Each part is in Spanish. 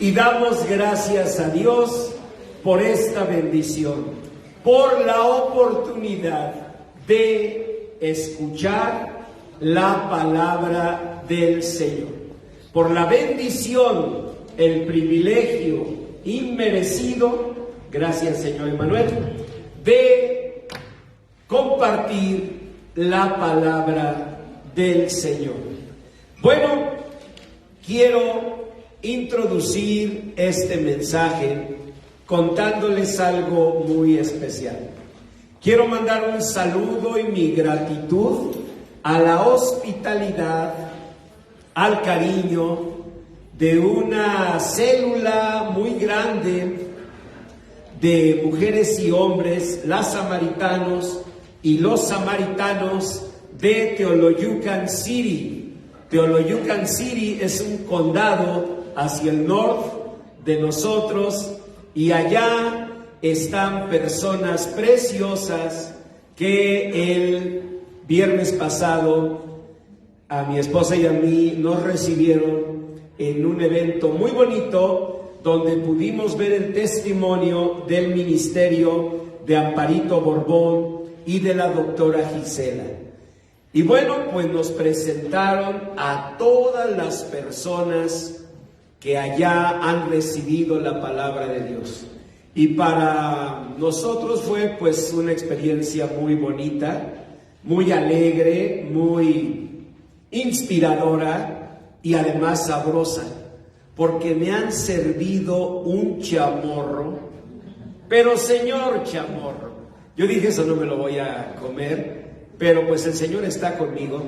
Y damos gracias a Dios por esta bendición, por la oportunidad de escuchar la palabra del Señor, por la bendición, el privilegio inmerecido, gracias Señor Emanuel, de compartir la palabra del Señor. Bueno, quiero introducir este mensaje contándoles algo muy especial. Quiero mandar un saludo y mi gratitud a la hospitalidad, al cariño de una célula muy grande de mujeres y hombres, las samaritanos y los samaritanos de Teoloyucan City. Teoloyucan City es un condado hacia el norte de nosotros, y allá están personas preciosas que el viernes pasado a mi esposa y a mí nos recibieron en un evento muy bonito donde pudimos ver el testimonio del ministerio de Amparito Borbón y de la doctora Gisela. Y bueno, pues nos presentaron a todas las personas que allá han recibido la palabra de Dios. Y para nosotros fue pues una experiencia muy bonita, muy alegre, muy inspiradora y además sabrosa, porque me han servido un chamorro, pero señor chamorro. Yo dije, eso no me lo voy a comer, pero pues el Señor está conmigo.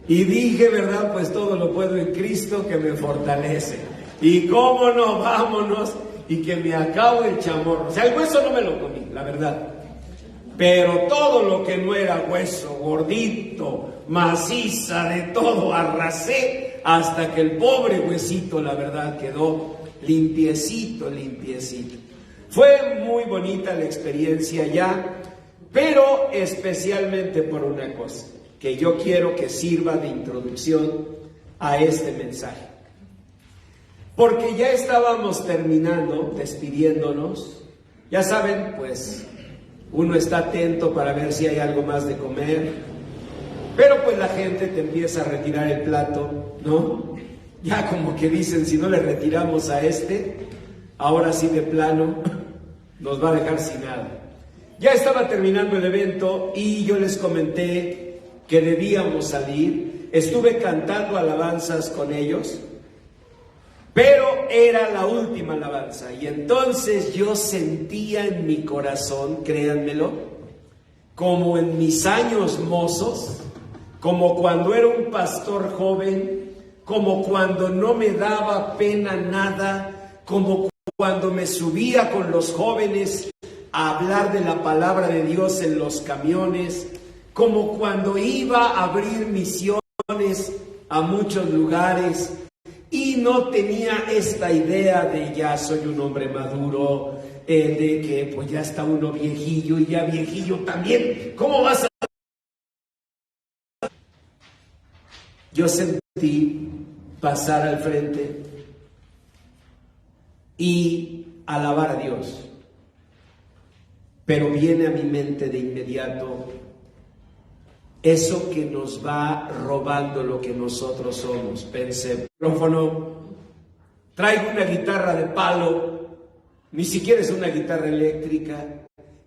Y dije, ¿verdad? Pues todo lo puedo en Cristo que me fortalece. Y cómo no, vámonos, y que me acabo el chamorro. O sea, el hueso no me lo comí, la verdad. Pero todo lo que no era hueso, gordito, maciza, de todo, arrasé hasta que el pobre huesito, la verdad, quedó limpiecito, limpiecito. Fue muy bonita la experiencia ya, pero especialmente por una cosa que yo quiero que sirva de introducción a este mensaje. Porque ya estábamos terminando, despidiéndonos. Ya saben, pues, uno está atento para ver si hay algo más de comer. Pero pues la gente te empieza a retirar el plato, ¿no? Ya como que dicen, si no le retiramos a este, ahora sí de plano, nos va a dejar sin nada. Ya estaba terminando el evento y yo les comenté que debíamos salir. Estuve cantando alabanzas con ellos, pero era la última alabanza. Y entonces yo sentía en mi corazón, créanmelo, como en mis años mozos, como cuando era un pastor joven, como cuando no me daba pena nada, como cuando me subía con los jóvenes a hablar de la palabra de Dios en los camiones, como cuando iba a abrir misiones a muchos lugares y no tenía esta idea de ya soy un hombre maduro, de que pues ya está uno viejillo y ya viejillo también, ¿cómo vas a...? Yo sentí pasar al frente y alabar a Dios, pero viene a mi mente de inmediato eso que nos va robando lo que nosotros somos. Pensé, micrófono, traigo una guitarra de palo, ni siquiera es una guitarra eléctrica,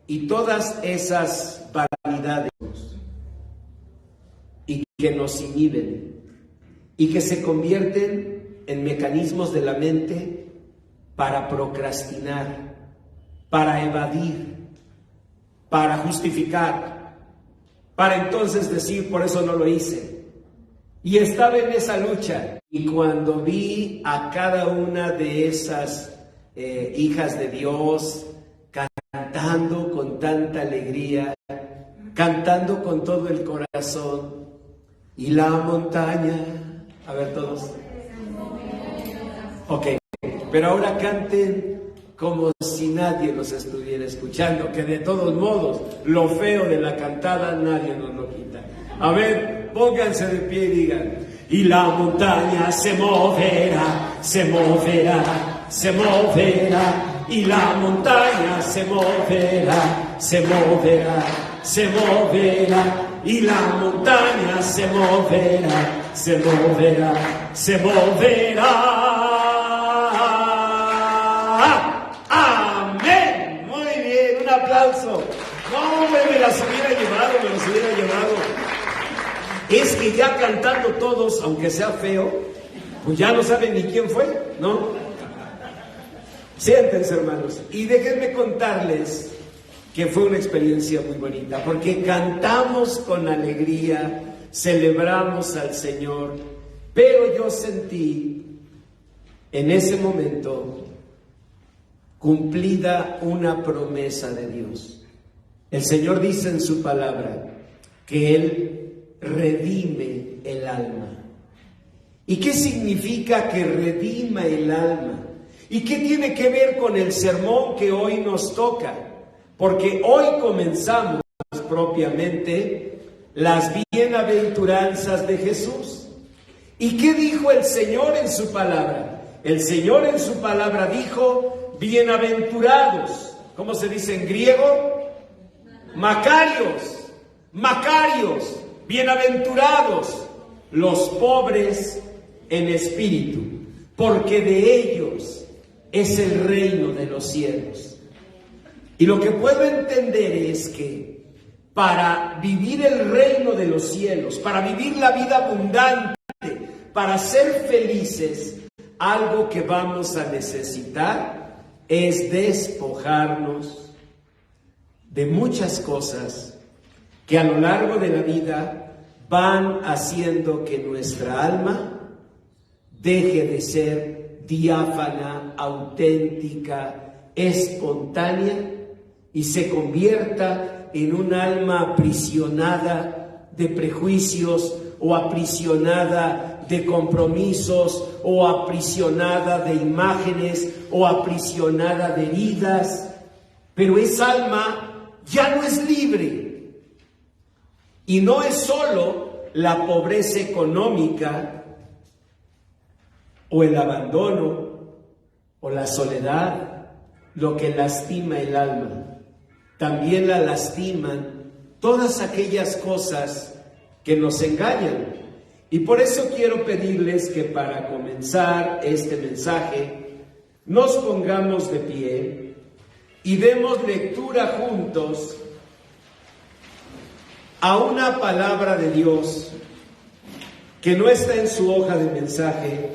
y todas esas vanidades y que nos inhiben y que se convierten en mecanismos de la mente para procrastinar, para evadir, para justificar, para entonces decir, por eso no lo hice. Y estaba en esa lucha. Y cuando vi a cada una de esas hijas de Dios cantando con tanta alegría, cantando con todo el corazón, y la montaña, a ver todos. Ok, pero ahora canten como si nadie los estuviera escuchando, que de todos modos, lo feo de la cantada nadie nos lo quita. A ver, pónganse de pie y digan, y la montaña se moverá, se moverá, se moverá, y la montaña se moverá, se moverá, se moverá, y la montaña se moverá, se moverá, se moverá. Amén. Muy bien, un aplauso. No, me las hubiera llevado, me las hubiera llevado. Es que ya cantando todos, aunque sea feo, pues ya no saben ni quién fue, ¿no? Siéntense, hermanos, y déjenme contarles que fue una experiencia muy bonita, porque cantamos con alegría, celebramos al Señor, pero yo sentí en ese momento cumplida una promesa de Dios. El Señor dice en su palabra que Él redime el alma. ¿Y qué significa que redima el alma? ¿Y qué tiene que ver con el sermón que hoy nos toca? Porque hoy comenzamos propiamente las bienaventuranzas de Jesús. ¿Y qué dijo el Señor en su palabra? El Señor en su palabra dijo, bienaventurados. ¿Cómo se dice en griego? Macarios, macarios, bienaventurados los pobres en espíritu, porque de ellos es el reino de los cielos. Y lo que puedo entender es que para vivir el reino de los cielos, para vivir la vida abundante, para ser felices, algo que vamos a necesitar es despojarnos de muchas cosas que a lo largo de la vida van haciendo que nuestra alma deje de ser diáfana, auténtica, espontánea y se convierta en un alma aprisionada de prejuicios o aprisionada de compromisos o aprisionada de imágenes o aprisionada de heridas. Pero esa alma ya no es libre. Y no es solo la pobreza económica o el abandono o la soledad lo que lastima el alma. También la lastiman todas aquellas cosas que nos engañan. Y por eso quiero pedirles que para comenzar este mensaje nos pongamos de pie y demos lectura juntos a una palabra de Dios que no está en su hoja de mensaje,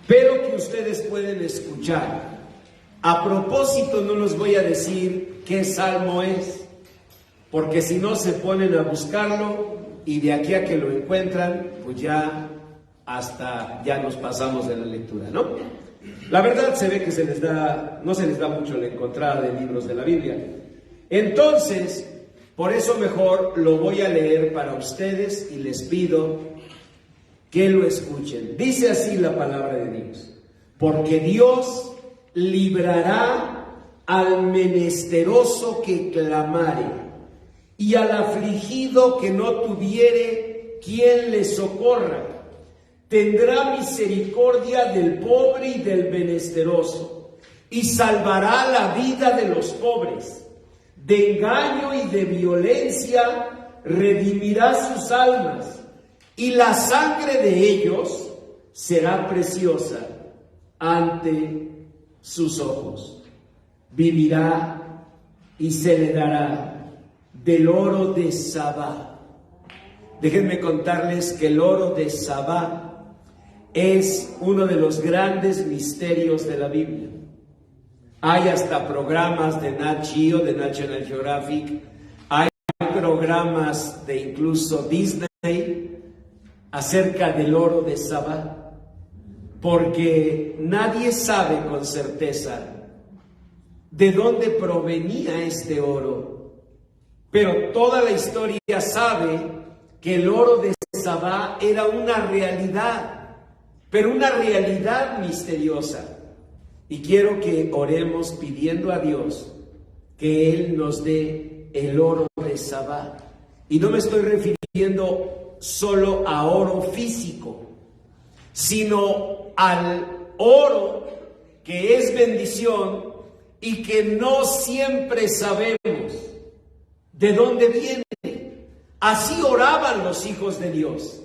pero que ustedes pueden escuchar. A propósito, no les voy a decir qué salmo es, porque si no se ponen a buscarlo y de aquí a que lo encuentran, pues ya nos pasamos de la lectura, ¿no? La verdad se ve que no se les da mucho la encontrada de libros de la Biblia. Entonces, por eso mejor lo voy a leer para ustedes y les pido que lo escuchen. Dice así la palabra de Dios: porque Dios librará al menesteroso que clamare, y al afligido que no tuviere quien le socorra. Tendrá misericordia del pobre y del menesteroso, y salvará la vida de los pobres. De engaño y de violencia redimirá sus almas, y la sangre de ellos será preciosa ante sus ojos. Vivirá y se le dará del oro de Sabá. Déjenme contarles que el oro de Sabá es uno de los grandes misterios de la Biblia. Hay hasta programas de Nat Geo, de National Geographic, hay programas de incluso Disney acerca del oro de Sabá, porque nadie sabe con certeza de dónde provenía este oro, pero toda la historia sabe que el oro de Sabá era una realidad, pero una realidad misteriosa. Y quiero que oremos pidiendo a Dios que Él nos dé el oro de Sabá. Y no me estoy refiriendo solo a oro físico, sino al oro que es bendición y que no siempre sabemos de dónde viene. Así oraban los hijos de Dios.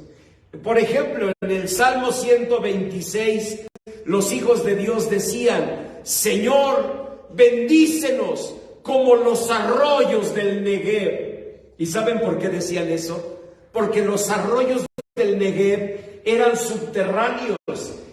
Por ejemplo, en el Salmo 126, los hijos de Dios decían: Señor, bendícenos como los arroyos del Negev. ¿Y saben por qué decían eso? Porque los arroyos del Negev eran subterráneos,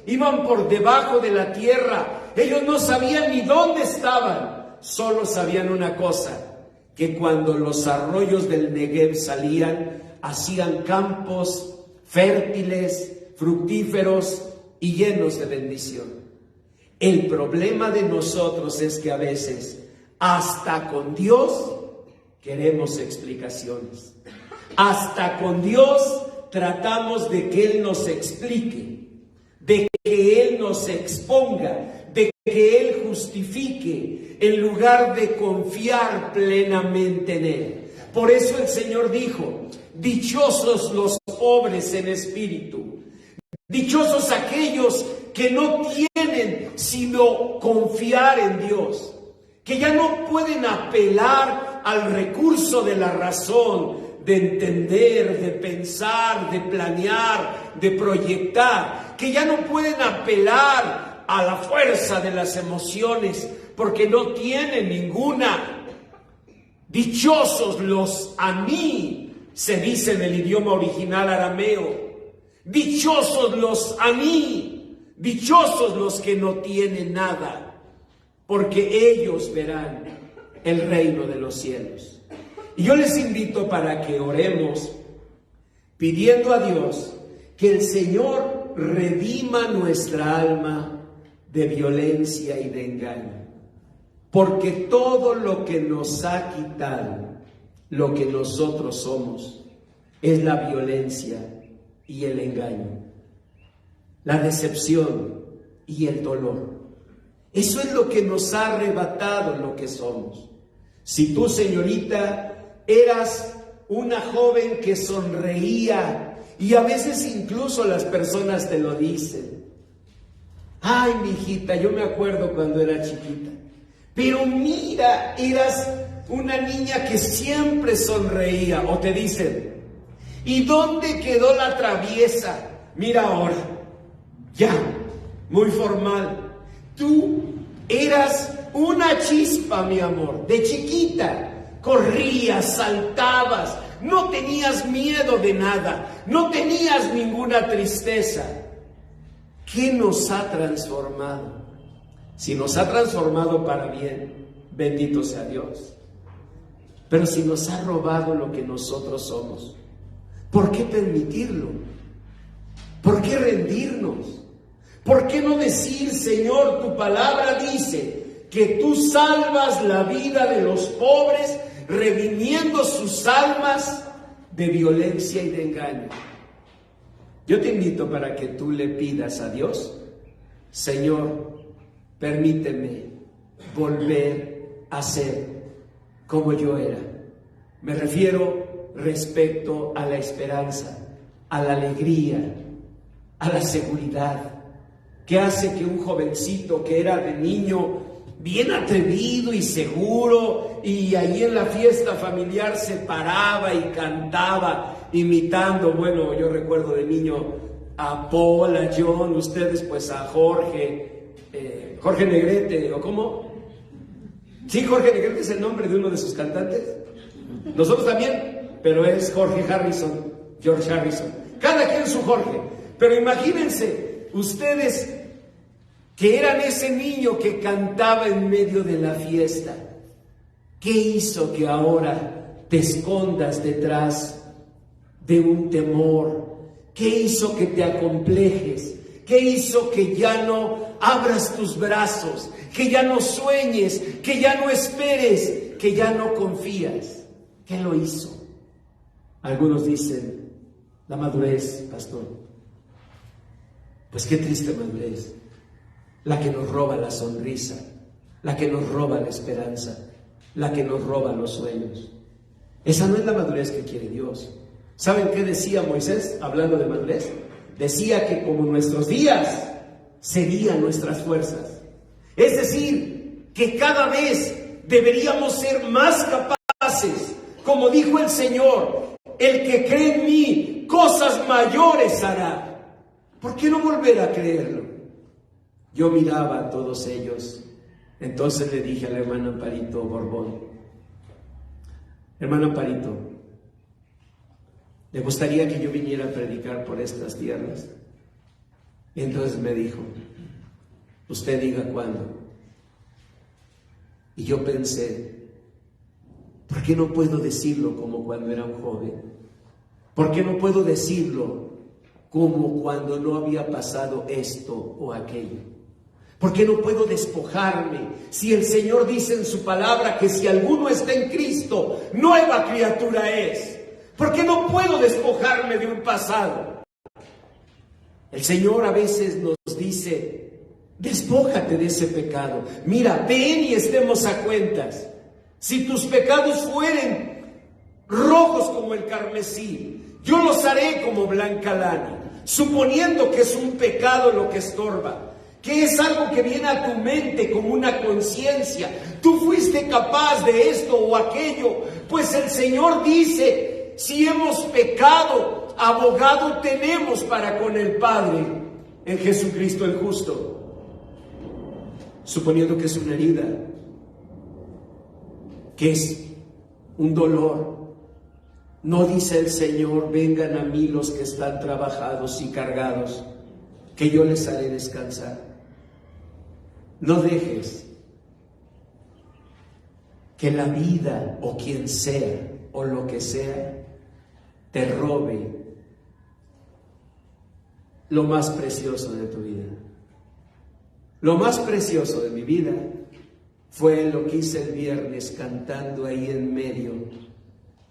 iban por debajo de la tierra. Ellos no sabían ni dónde estaban, solo sabían una cosa: que cuando los arroyos del Negev salían, hacían campos fértiles, fructíferos y llenos de bendición. El problema de nosotros es que a veces, hasta con Dios, queremos explicaciones. Hasta con Dios tratamos de que Él nos explique, de que Él nos exponga, de que Él justifique, en lugar de confiar plenamente en Él. Por eso el Señor dijo: dichosos los pobres en espíritu, dichosos aquellos que no tienen sino confiar en Dios, que ya no pueden apelar al recurso de la razón, de entender, de pensar, de planear, de proyectar, que ya no pueden apelar a la fuerza de las emociones, porque no tienen ninguna. Dichosos los aní, se dice en el idioma original arameo. Dichosos los aní, dichosos los que no tienen nada, porque ellos verán el reino de los cielos. Y yo les invito para que oremos pidiendo a Dios que el Señor redima nuestra alma de violencia y de engaño. Porque todo lo que nos ha quitado lo que nosotros somos es la violencia y el engaño, la decepción y el dolor. Eso es lo que nos ha arrebatado lo que somos. Si tú, señorita, eras una joven que sonreía, y a veces incluso las personas te lo dicen: ay, mijita, yo me acuerdo cuando era chiquita, pero mira, eras una niña que siempre sonreía. O te dicen: ¿y dónde quedó la traviesa? Mira ahora, ya, muy formal. Tú eras una chispa, mi amor, de chiquita. Corrías, saltabas, no tenías miedo de nada, no tenías ninguna tristeza. ¿Qué nos ha transformado? Si nos ha transformado para bien, bendito sea Dios. Pero si nos ha robado lo que nosotros somos, ¿por qué permitirlo? ¿Por qué rendirnos? ¿Por qué no decir: Señor, tu palabra dice que tú salvas la vida de los pobres, redimiendo sus almas de violencia y de engaño? Yo te invito para que tú le pidas a Dios: Señor, permíteme volver a ser como yo era. Me refiero respecto a la esperanza, a la alegría, a la seguridad, que hace que un jovencito que era de niño bien atrevido y seguro, y ahí en la fiesta familiar se paraba y cantaba imitando, bueno, yo recuerdo de niño a Paul, a John, ustedes pues a Jorge Negrete, ¿o cómo? Sí, Jorge Negrete es el nombre de uno de sus cantantes. Nosotros también, pero es Jorge Harrison, George Harrison. Cada quien su Jorge. Pero imagínense ustedes que eran ese niño que cantaba en medio de la fiesta. ¿Qué hizo que ahora te escondas detrás de un temor? ¿Qué hizo que te acomplejes? ¿Qué hizo que ya no abras tus brazos? Que ya no sueñes, que ya no esperes, que ya no confías. ¿Qué lo hizo? Algunos dicen: la madurez, pastor. Pues qué triste madurez. La que nos roba la sonrisa, la que nos roba la esperanza, la que nos roba los sueños. Esa no es la madurez que quiere Dios. ¿Saben qué decía Moisés hablando de madurez? Decía que como nuestros días serían nuestras fuerzas. Es decir, que cada vez deberíamos ser más capaces, como dijo el Señor, el que cree en mí, cosas mayores hará. ¿Por qué no volver a creerlo? Yo miraba a todos ellos, entonces le dije a la hermana Amparito Borbón: hermana Amparito, ¿le gustaría que yo viniera a predicar por estas tierras? Y entonces me dijo: usted diga cuándo. Y yo pensé, ¿por qué no puedo decirlo como cuando era un joven? ¿Por qué no puedo decirlo como cuando no había pasado esto o aquello? ¿Por qué no puedo despojarme? Si el Señor dice en su palabra que si alguno está en Cristo, nueva criatura es. ¿Por qué no puedo despojarme de un pasado? El Señor a veces nos dice: despójate de ese pecado. Mira, ven y estemos a cuentas. Si tus pecados fueren rojos como el carmesí, yo los haré como blanca lana. Suponiendo que es un pecado lo que estorba, que es algo que viene a tu mente como una conciencia. Tú fuiste capaz de esto o aquello, pues el Señor dice: si hemos pecado, abogado tenemos para con el Padre, en Jesucristo el justo. Suponiendo que es una herida, que es un dolor, no dice el Señor: vengan a mí los que están trabajados y cargados, que yo les haré descansar. No dejes que la vida o quien sea o lo que sea te robe lo más precioso de tu vida. Lo más precioso de mi vida fue lo que hice el viernes, cantando ahí en medio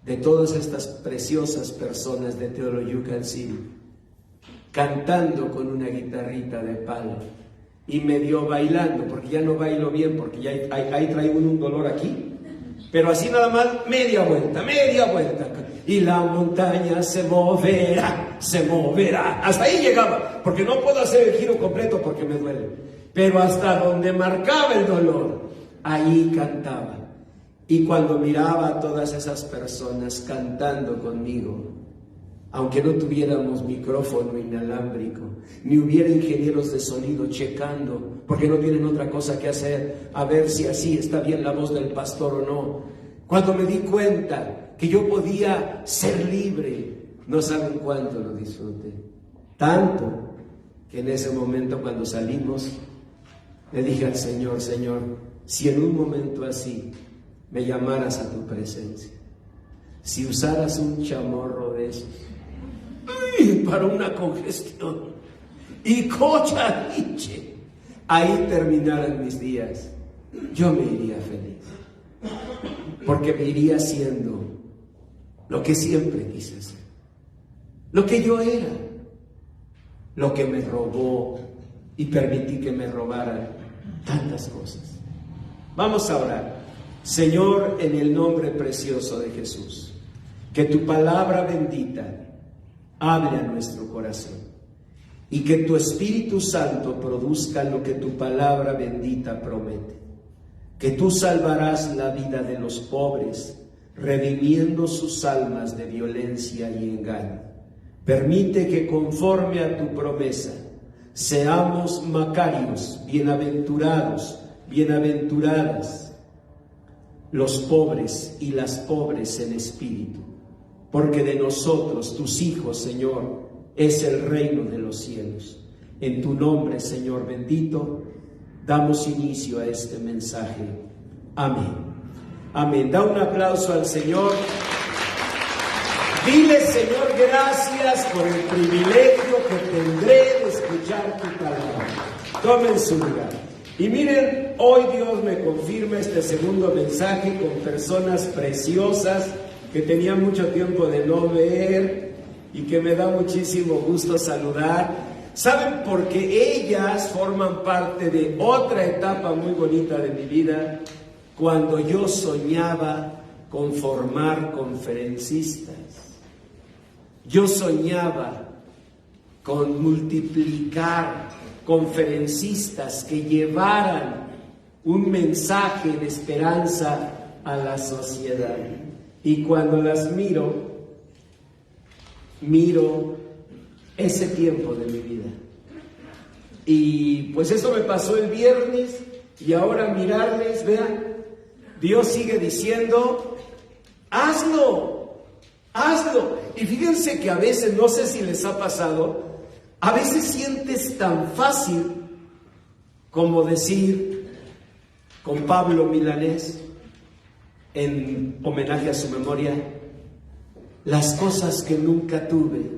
de todas estas preciosas personas de Teoloyucan City, cantando con una guitarrita de palo y medio bailando, porque ya no bailo bien, porque ya ahí traigo un dolor aquí, pero así nada más, media vuelta, y la montaña se moverá, hasta ahí llegaba, porque no puedo hacer el giro completo porque me duele. Pero hasta donde marcaba el dolor, ahí cantaba. Y cuando miraba a todas esas personas cantando conmigo, aunque no tuviéramos micrófono inalámbrico, ni hubiera ingenieros de sonido checando, porque no tienen otra cosa que hacer, a ver si así está bien la voz del pastor o no. Cuando me di cuenta que yo podía ser libre, no saben cuánto lo disfruté. Tanto que en ese momento, cuando salimos, le dije al Señor: Señor, si en un momento así me llamaras a tu presencia, si usaras un chamorro de esos para una congestión y cochariche, ahí terminaran mis días, yo me iría feliz, porque me iría haciendo lo que siempre quise hacer, lo que yo era, lo que me robó y permití que me robaran tantas cosas. Vamos a orar. Señor, en el nombre precioso de Jesús, que tu palabra bendita hable a nuestro corazón y que tu Espíritu Santo produzca lo que tu palabra bendita promete, que tú salvarás la vida de los pobres, redimiendo sus almas de violencia y engaño. Permite que conforme a tu promesa seamos macarios, bienaventurados, bienaventuradas, los pobres y las pobres en espíritu, porque de nosotros, tus hijos, Señor, es el reino de los cielos. En tu nombre, Señor bendito, damos inicio a este mensaje. Amén. Amén. Da un aplauso al Señor. Dile: Señor, gracias por el privilegio que tendré de escuchar tu palabra. Tomen su lugar. Y miren, hoy Dios me confirma este segundo mensaje con personas preciosas que tenía mucho tiempo de no ver y que me da muchísimo gusto saludar. ¿Saben? Porque ellas forman parte de otra etapa muy bonita de mi vida, cuando yo soñaba con formar conferencistas. yo soñaba con multiplicar conferencistas que llevaran un mensaje de esperanza a la sociedad. Y cuando las miro ese tiempo de mi vida. Y pues eso me pasó el viernes, y ahora mirarles, vean, Dios sigue diciendo, hazlo. Y fíjense que a veces, no sé si les ha pasado, a veces sientes tan fácil como decir con Pablo Milanés, en homenaje a su memoria, las cosas que nunca tuve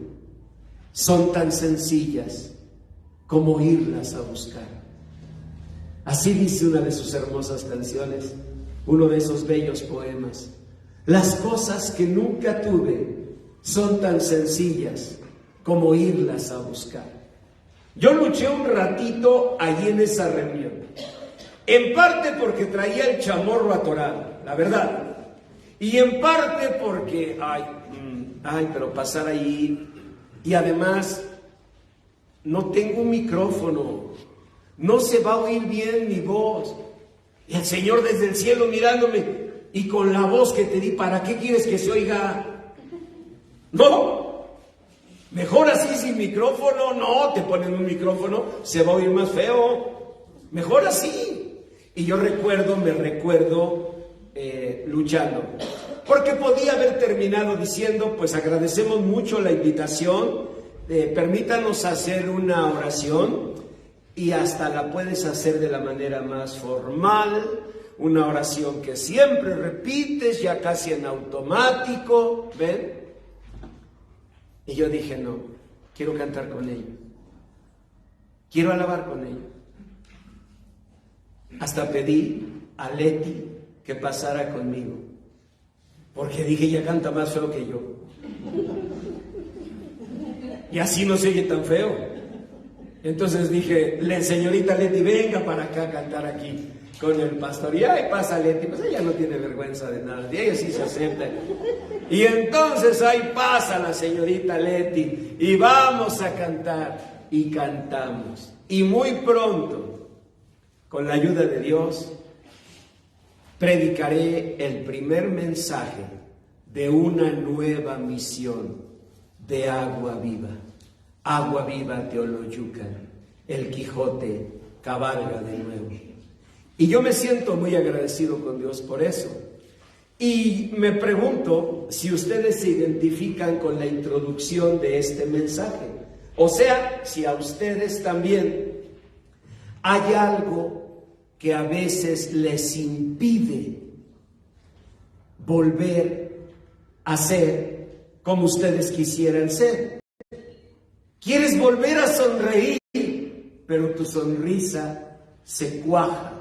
son tan sencillas como irlas a buscar. Así dice una de sus hermosas canciones, uno de esos bellos poemas. Las cosas que nunca tuve son tan sencillas como irlas a buscar. Yo luché un ratito allí en esa reunión, en parte porque traía el chamorro atorado, la verdad, y en parte porque, pero pasar ahí, y además no tengo un micrófono, no se va a oír bien mi voz, y el Señor desde el cielo mirándome, y con la voz que te di, ¿para qué quieres que se oiga? No, mejor así sin micrófono. No, te ponen un micrófono, se va a oír más feo, mejor así. Y yo me recuerdo luchando, porque podía haber terminado diciendo, pues agradecemos mucho la invitación, permítanos hacer una oración, y hasta la puedes hacer de la manera más formal, una oración que siempre repites, ya casi en automático, ¿ven? Y yo dije, no, quiero cantar con ellos, quiero alabar con ellos. Hasta pedí a Leti que pasara conmigo, porque dije, ella canta más feo que yo, y así no se oye tan feo. Entonces dije, señorita Leti, venga para acá a cantar aquí con el pastor. Y ahí pasa Leti, pues ella no tiene vergüenza de nada, y ella sí se acepta. Y entonces ahí pasa la señorita Leti, y vamos a cantar, y cantamos. Y muy pronto, con la ayuda de Dios, predicaré el primer mensaje de una nueva misión de Agua Viva. Agua Viva Teoloyucan, el Quijote cabalga de nuevo. Y yo me siento muy agradecido con Dios por eso. Y me pregunto si ustedes se identifican con la introducción de este mensaje. O sea, si a ustedes también hay algo que a veces les impide volver a ser como ustedes quisieran ser. Quieres volver a sonreír, pero tu sonrisa se cuaja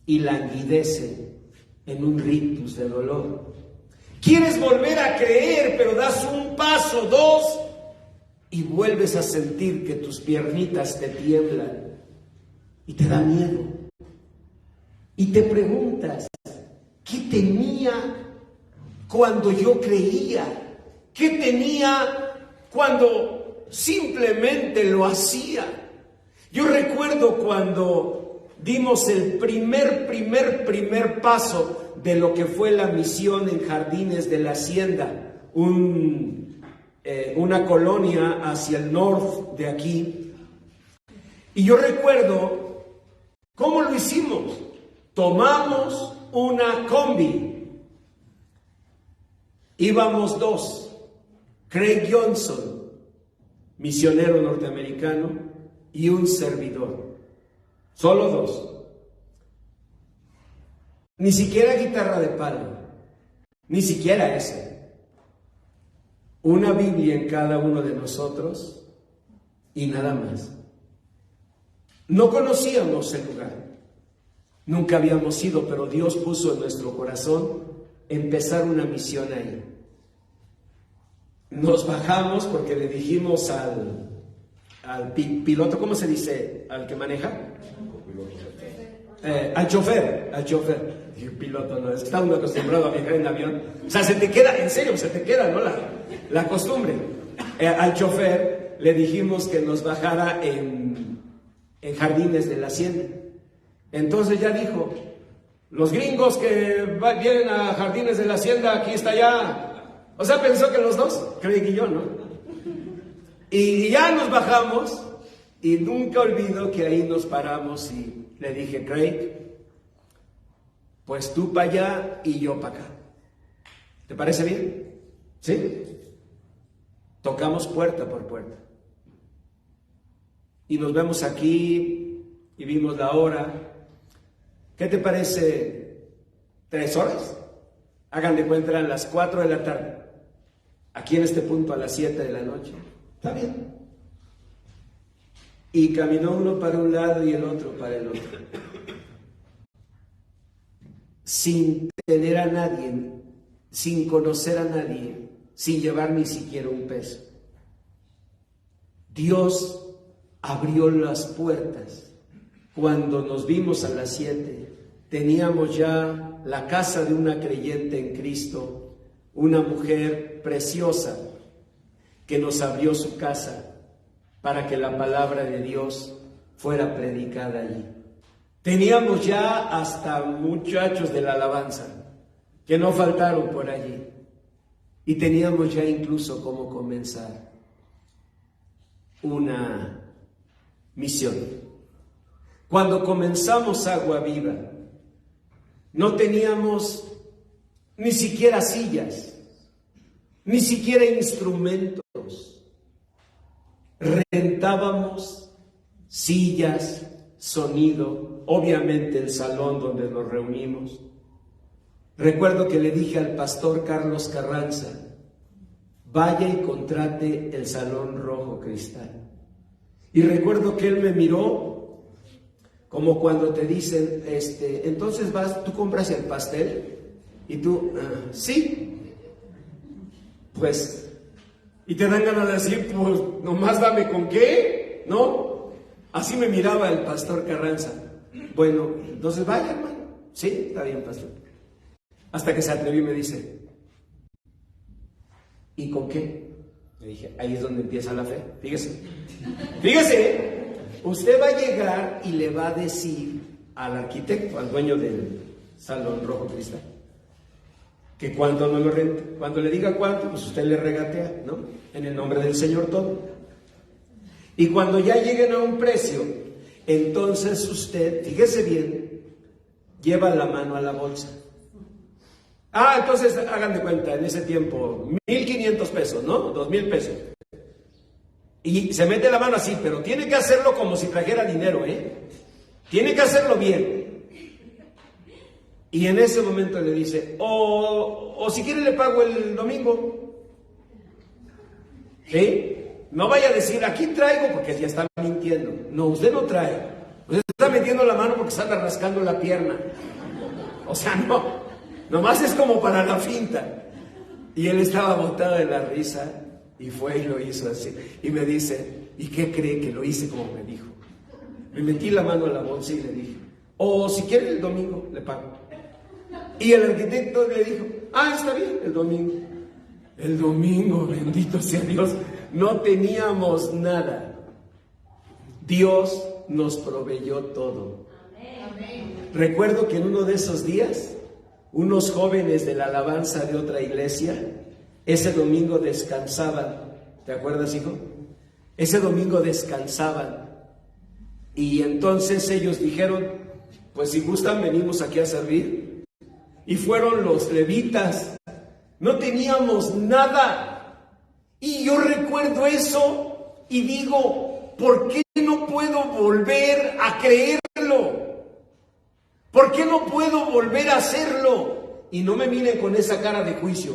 y languidece en un rictus de dolor. Quieres volver a creer, pero das un paso, dos, y vuelves a sentir que tus piernitas te tiemblan y te da miedo. Y te preguntas, ¿qué tenía cuando yo creía? ¿Qué tenía cuando simplemente lo hacía? Yo recuerdo cuando dimos el primer paso de lo que fue la misión en Jardines de la Hacienda, una colonia hacia el norte de aquí. Y yo recuerdo cómo lo hicimos. Tomamos una combi. Íbamos dos. Craig Johnson, misionero norteamericano, y un servidor. Solo dos. Ni siquiera guitarra de palo. Ni siquiera ese. Una Biblia en cada uno de nosotros y nada más. No conocíamos el lugar. Nunca habíamos ido, pero Dios puso en nuestro corazón empezar una misión ahí. Nos bajamos porque le dijimos al piloto, ¿cómo se dice? ¿Al que maneja? Al chofer. Y el piloto no, está uno acostumbrado a viajar en avión. O sea, se te queda, en serio, se te queda, ¿no? La costumbre. Al chofer le dijimos que nos bajara en Jardines de la Hacienda. Entonces ya dijo, los gringos que vienen a Jardines de la Hacienda, aquí está ya. O sea, pensó que los dos, Craig y yo, ¿no? Y ya nos bajamos y nunca olvido que ahí nos paramos y le dije, Craig, pues tú para allá y yo para acá. ¿Te parece bien? ¿Sí? Tocamos puerta por puerta. Y nos vemos aquí y vimos la hora. ¿Qué te parece? 3 horas. Hagan de cuenta, eran las 4 de la tarde. Aquí en este punto a las 7 de la noche. Está bien. Y caminó uno para un lado y el otro para el otro. Sin tener a nadie, sin conocer a nadie, sin llevar ni siquiera un peso. Dios abrió las puertas. Cuando nos vimos a las 7, teníamos ya la casa de una creyente en Cristo, una mujer preciosa que nos abrió su casa para que la palabra de Dios fuera predicada allí. Teníamos ya hasta muchachos de la alabanza que no faltaron por allí y teníamos ya incluso cómo comenzar una misión. Cuando comenzamos Agua Viva, no teníamos ni siquiera sillas, ni siquiera instrumentos. Rentábamos sillas, sonido, obviamente el salón donde nos reunimos. Recuerdo que le dije al pastor Carlos Carranza, vaya y contrate el Salón Rojo Cristal. Y recuerdo que él me miró como cuando te dicen, entonces tú compras el pastel y tú, sí, pues, y te dan ganas de decir, pues, nomás dame con qué, ¿no? Así me miraba el pastor Carranza. Bueno, entonces vaya, hermano. Sí, está bien, pastor. Hasta que se atrevió y me dice, ¿y con qué? Le dije, ahí es donde empieza la fe. Fíjese, usted va a llegar y le va a decir al arquitecto, al dueño del Salón Rojo Cristal, que cuánto no lo renta. Cuando le diga cuánto, pues usted le regatea, ¿no? En el nombre del Señor todo. Y cuando ya lleguen a un precio, entonces usted, fíjese bien, lleva la mano a la bolsa. Entonces hagan de cuenta, en ese tiempo, 1,500 pesos, ¿no? 2,000 pesos. Y se mete la mano así, pero tiene que hacerlo como si trajera dinero, ¿eh? Tiene que hacerlo bien. Y en ese momento le dice, o si quiere le pago el domingo. ¿Sí? No vaya a decir, aquí traigo, porque ya está mintiendo. No, usted no trae. Usted está metiendo la mano porque se anda rascando la pierna. O sea, no. Nomás es como para la finta. Y él estaba botado de la risa y fue y lo hizo así. Y me dice, ¿y qué cree que lo hice como me dijo? Me metí la mano a la bolsa y le dije, o si quiere el domingo, le pago. Y el arquitecto le dijo, está bien, el domingo. El domingo, bendito sea Dios, no teníamos nada. Dios nos proveyó todo. Amén. Recuerdo que en uno de esos días, unos jóvenes de la alabanza de otra iglesia, ese domingo descansaban. ¿Te acuerdas, hijo? Ese domingo descansaban. Y entonces ellos dijeron, pues si gustan venimos aquí a servir. Y fueron los levitas. No teníamos nada. Y yo recuerdo eso y digo, ¿por qué no puedo volver a creerlo? ¿Por qué no puedo volver a hacerlo? Y no me miren con esa cara de juicio.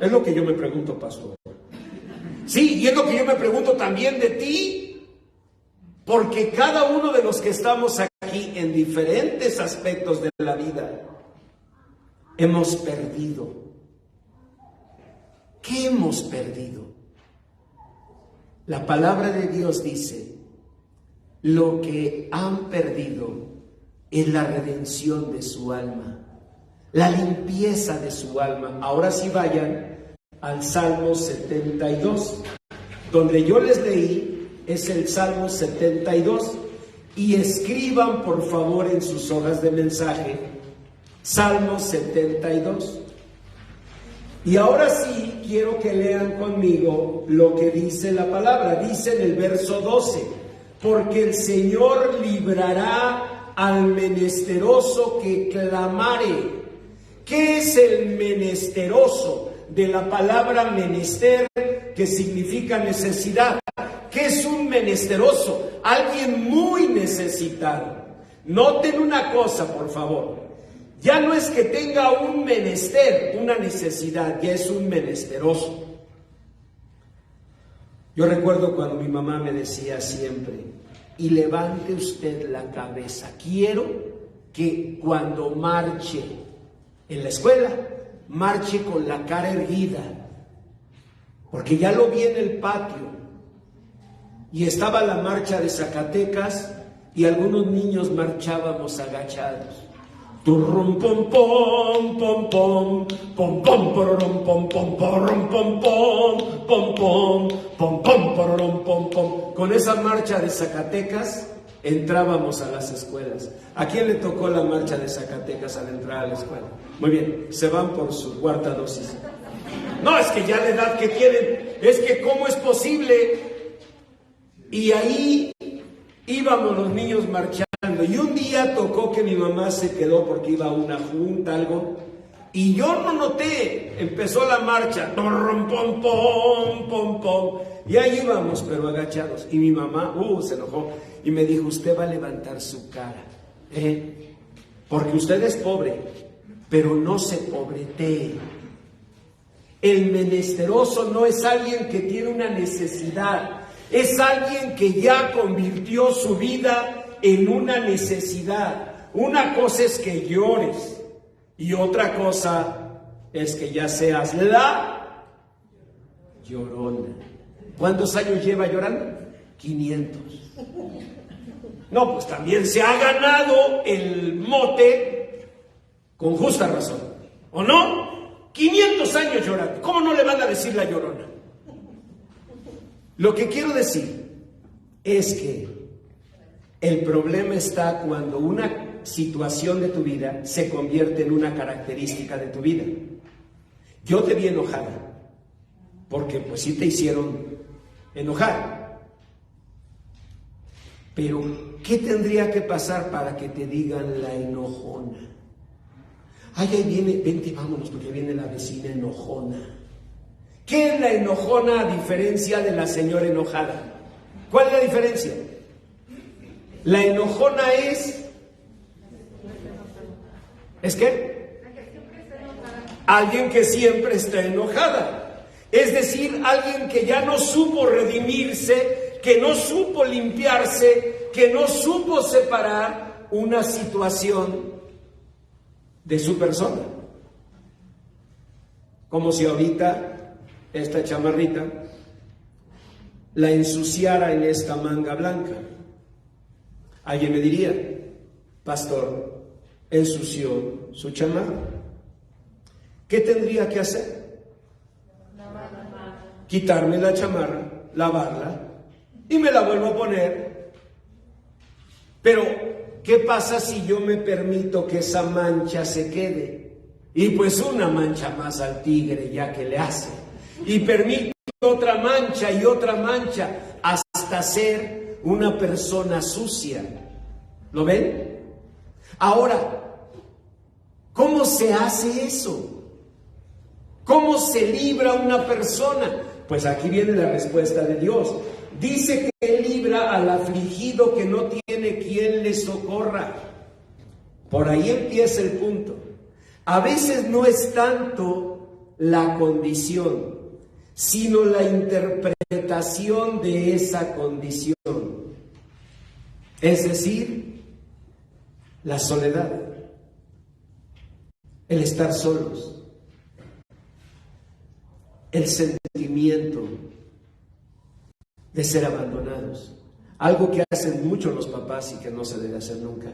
Es lo que yo me pregunto, pastor. Sí, y es lo que yo me pregunto también de ti. Porque cada uno de los que estamos aquí en diferentes aspectos de la vida, hemos perdido. ¿Qué hemos perdido? La palabra de Dios dice, lo que han perdido, es la redención de su alma, la limpieza de su alma. Ahora sí vayan al Salmo 72, donde yo les leí, es el Salmo 72, y escriban por favor en sus hojas de mensaje, Salmo 72. Y ahora sí quiero que lean conmigo lo que dice la palabra. Dice en el verso 12, porque el Señor librará al menesteroso que clamare. ¿Qué es el menesteroso? De la palabra menester, que significa necesidad. ¿Qué es un menesteroso? Alguien muy necesitado. Noten una cosa, por favor. Ya no es que tenga un menester, una necesidad, ya es un menesteroso. Yo recuerdo cuando mi mamá me decía siempre, y levante usted la cabeza, quiero que cuando marche en la escuela, marche con la cara erguida, porque ya lo vi en el patio, y estaba la marcha de Zacatecas, y algunos niños marchábamos agachados. Turrum pom pom pom pom pom pom pom pom pom pom pom pom pom pom pom pom pom. Con esa marcha de Zacatecas entrábamos a las escuelas. ¿A quién le tocó la marcha de Zacatecas al entrar a la escuela? Muy bien, se van por su cuarta dosis. No, es que ya la edad que tienen, es que ¿cómo es posible? Y ahí íbamos los niños marchando. Y un día tocó que mi mamá se quedó porque iba a una junta, algo, y yo no noté, empezó la marcha, pom, pom, pom, pom, pom, y ahí íbamos, pero agachados, y mi mamá, se enojó, y me dijo, usted va a levantar su cara, porque usted es pobre, pero no se pobretee. El menesteroso no es alguien que tiene una necesidad, es alguien que ya convirtió su vida en una necesidad. Una cosa es que llores y otra cosa es que ya seas la llorona. ¿Cuántos años lleva llorando? 500. No, pues también se ha ganado el mote con justa razón, ¿o no? 500 años llorando. ¿Cómo no le van a decir la llorona? Lo que quiero decir es que el problema está cuando una situación de tu vida se convierte en una característica de tu vida. Yo te vi enojada, porque pues sí te hicieron enojar. Pero, ¿qué tendría que pasar para que te digan la enojona? Ay, ahí viene, vente, vámonos, porque viene la vecina enojona. ¿Qué es la enojona a diferencia de la señora enojada? ¿Cuál es la diferencia? La enojona ¿es qué? Alguien que siempre está enojada. Es decir, alguien que ya no supo redimirse, que no supo limpiarse, que no supo separar una situación de su persona. Como si ahorita esta chamarrita la ensuciara en esta manga blanca. Alguien me diría, pastor, ensució su chamarra. ¿Qué tendría que hacer? Quitarme la chamarra, lavarla y me la vuelvo a poner. Pero, ¿qué pasa si yo me permito que esa mancha se quede? Y pues una mancha más al tigre ya que le hace. Y permito otra mancha y otra mancha hasta ser una persona sucia. ¿Lo ven? Ahora, ¿cómo se hace eso? ¿Cómo se libra una persona? Pues aquí viene la respuesta de Dios. Dice que Él libra al afligido que no tiene quien le socorra. Por ahí empieza el punto. A veces no es tanto la condición, sino la interpretación de esa condición. Es decir, la soledad, el estar solos, el sentimiento de ser abandonados. Algo que hacen mucho los papás y que no se debe hacer nunca.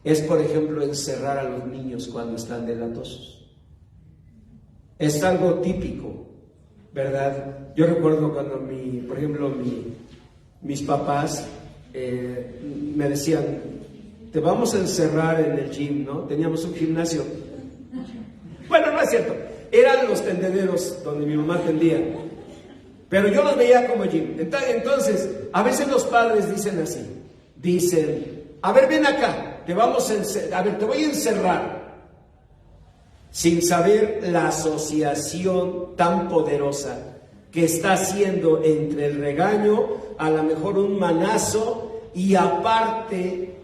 es, por ejemplo, encerrar a los niños cuando están delatosos. Es algo típico, ¿verdad? Yo recuerdo cuando por ejemplo, mis papás me decían, te vamos a encerrar en el gym, ¿no? Teníamos un gimnasio. Bueno, no es cierto. Eran los tendederos donde mi mamá tendía. Pero yo los veía como gym. Entonces, a veces los padres dicen así. Dicen, a ver, ven acá, te voy a encerrar. Sin saber la asociación tan poderosa que está haciendo entre el regaño, a lo mejor un manazo, y aparte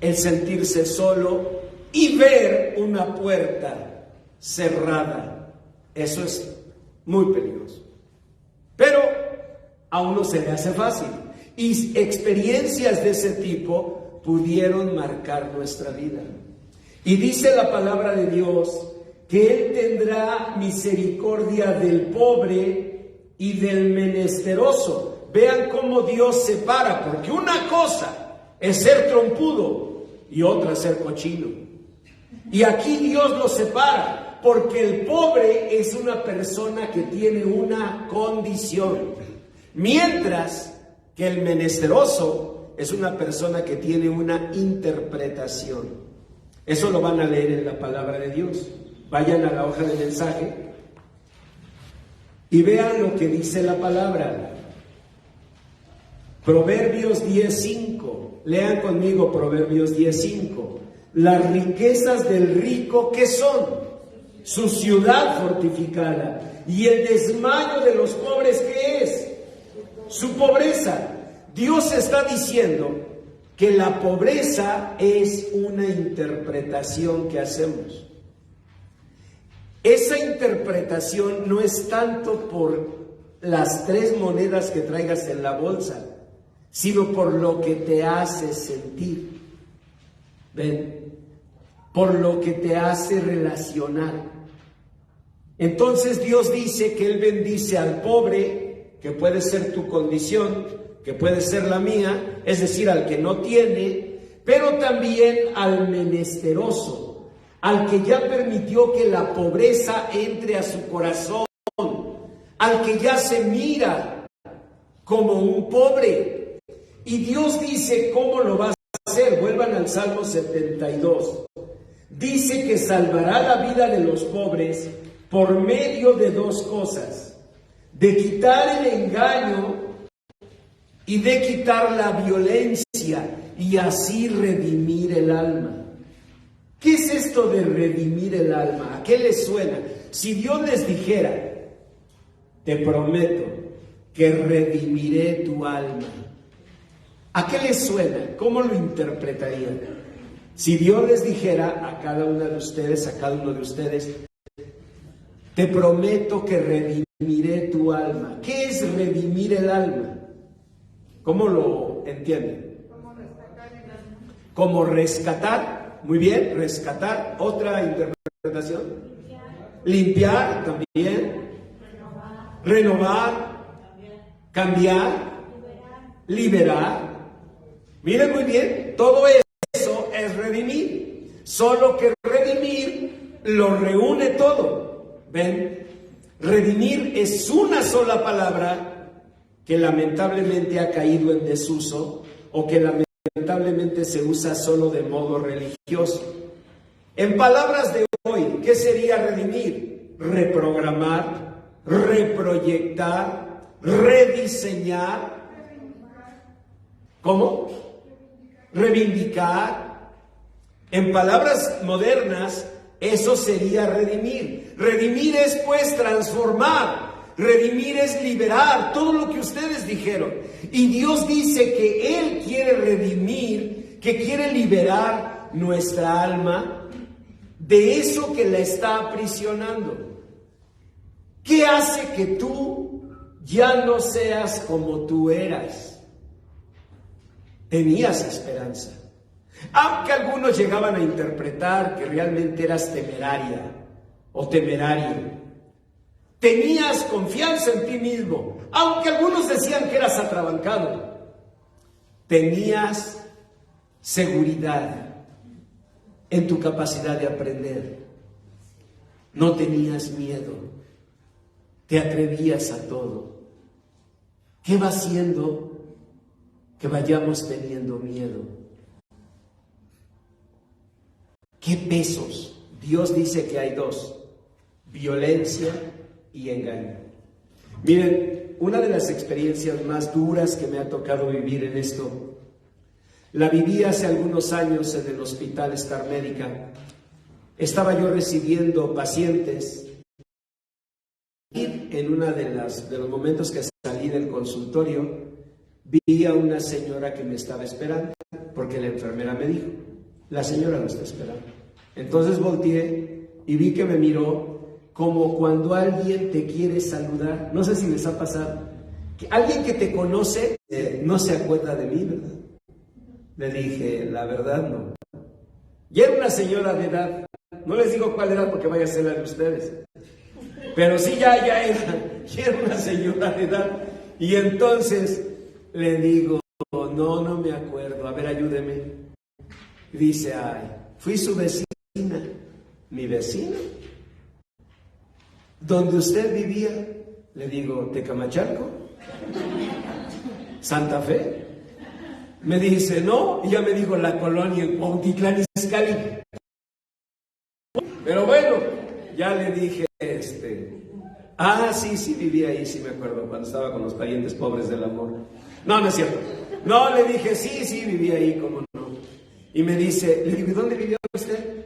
el sentirse solo y ver una puerta cerrada. Eso es muy peligroso. Pero a uno se le hace fácil. Y experiencias de ese tipo pudieron marcar nuestra vida. Y dice la palabra de Dios que Él tendrá misericordia del pobre y del menesteroso. Vean cómo Dios separa, porque una cosa es ser trompudo y otra ser cochino. Y aquí Dios lo separa, porque el pobre es una persona que tiene una condición, mientras que el menesteroso es una persona que tiene una interpretación. Eso lo van a leer en la palabra de Dios. Vayan a la hoja de mensaje y vean lo que dice la palabra. Proverbios 10:5. Lean conmigo Proverbios 10:5. Las riquezas del rico, ¿qué son? Su ciudad fortificada. Y el desmayo de los pobres, ¿qué es? Su pobreza. Dios está diciendo que la pobreza es una interpretación que hacemos. Esa interpretación no es tanto por las 3 monedas que traigas en la bolsa, sino por lo que te hace sentir. ¿Ven? Por lo que te hace relacionar. Entonces Dios dice que Él bendice al pobre, que puede ser tu condición, que puede ser la mía, es decir, al que no tiene, pero también al menesteroso, al que ya permitió que la pobreza entre a su corazón, al que ya se mira como un pobre. Y Dios dice cómo lo va a hacer. Vuelvan al Salmo 72. Dice que salvará la vida de los pobres por medio de 2 cosas: de quitar el engaño y de quitar la violencia, y así redimir el alma. ¿Qué es esto de redimir el alma? ¿A qué les suena? Si Dios les dijera, te prometo que redimiré tu alma, ¿a qué les suena? ¿Cómo lo interpretarían? Si Dios les dijera a cada una de ustedes, a cada uno de ustedes, te prometo que redimiré tu alma. ¿Qué es redimir el alma? ¿Cómo lo entienden? Como rescatar. Muy bien, rescatar. Otra interpretación. Limpiar también. Renovar. Cambiar. Liberar. Miren muy bien, todo eso es redimir. Solo que redimir lo reúne todo. ¿Ven? Redimir es una sola palabra que lamentablemente ha caído en desuso, o que lamentablemente se usa solo de modo religioso. En palabras de hoy, ¿qué sería redimir? Reprogramar, reproyectar, rediseñar. ¿Cómo? Reivindicar. En palabras modernas, eso sería redimir. Redimir es, pues, transformar. Redimir es liberar, todo lo que ustedes dijeron. Y Dios dice que Él quiere redimir, que quiere liberar nuestra alma de eso que la está aprisionando. ¿Qué hace que tú ya no seas como tú eras? Tenías esperanza. Aunque algunos llegaban a interpretar que realmente eras temeraria o temerario. Tenías confianza en ti mismo, aunque algunos decían que eras atrabancado. Tenías seguridad. en tu capacidad de aprender. No tenías miedo, te atrevías a todo. ¿Qué va haciendo que vayamos teniendo miedo? ¿Qué pesos? Dios dice que hay dos: violencia y engaño. Miren, una de las experiencias más duras que me ha tocado vivir en esto, la viví hace algunos años en el Hospital Star Médica. Estaba yo recibiendo pacientes y en uno de los momentos que salí del consultorio, vi a una señora que me estaba esperando, porque la enfermera me dijo: la señora lo está esperando. Entonces volteé y vi que me miró como cuando alguien te quiere saludar. No sé si les ha pasado, que alguien que te conoce no se acuerda de mí, ¿verdad? Le dije: la verdad no. Y era una señora de edad. No les digo cuál era porque vaya a ser la de ustedes. Pero sí, ya era una señora de edad. Y entonces le digo: no me acuerdo. A ver, ayúdeme. Y dice: ay, fui su vecina. ¿Mi vecina? ¿Dónde usted vivía? Le digo: ¿Tecamachalco? ¿Santa Fe? Me dice: no. Y ya me dijo: la colonia en Cuautitlán Izcalli. Pero bueno, ya le dije, sí, vivía ahí, sí me acuerdo, cuando estaba con los parientes pobres del amor. No es cierto. No, le dije: sí, vivía ahí, cómo no. Y me dice, le digo: ¿dónde vivía usted?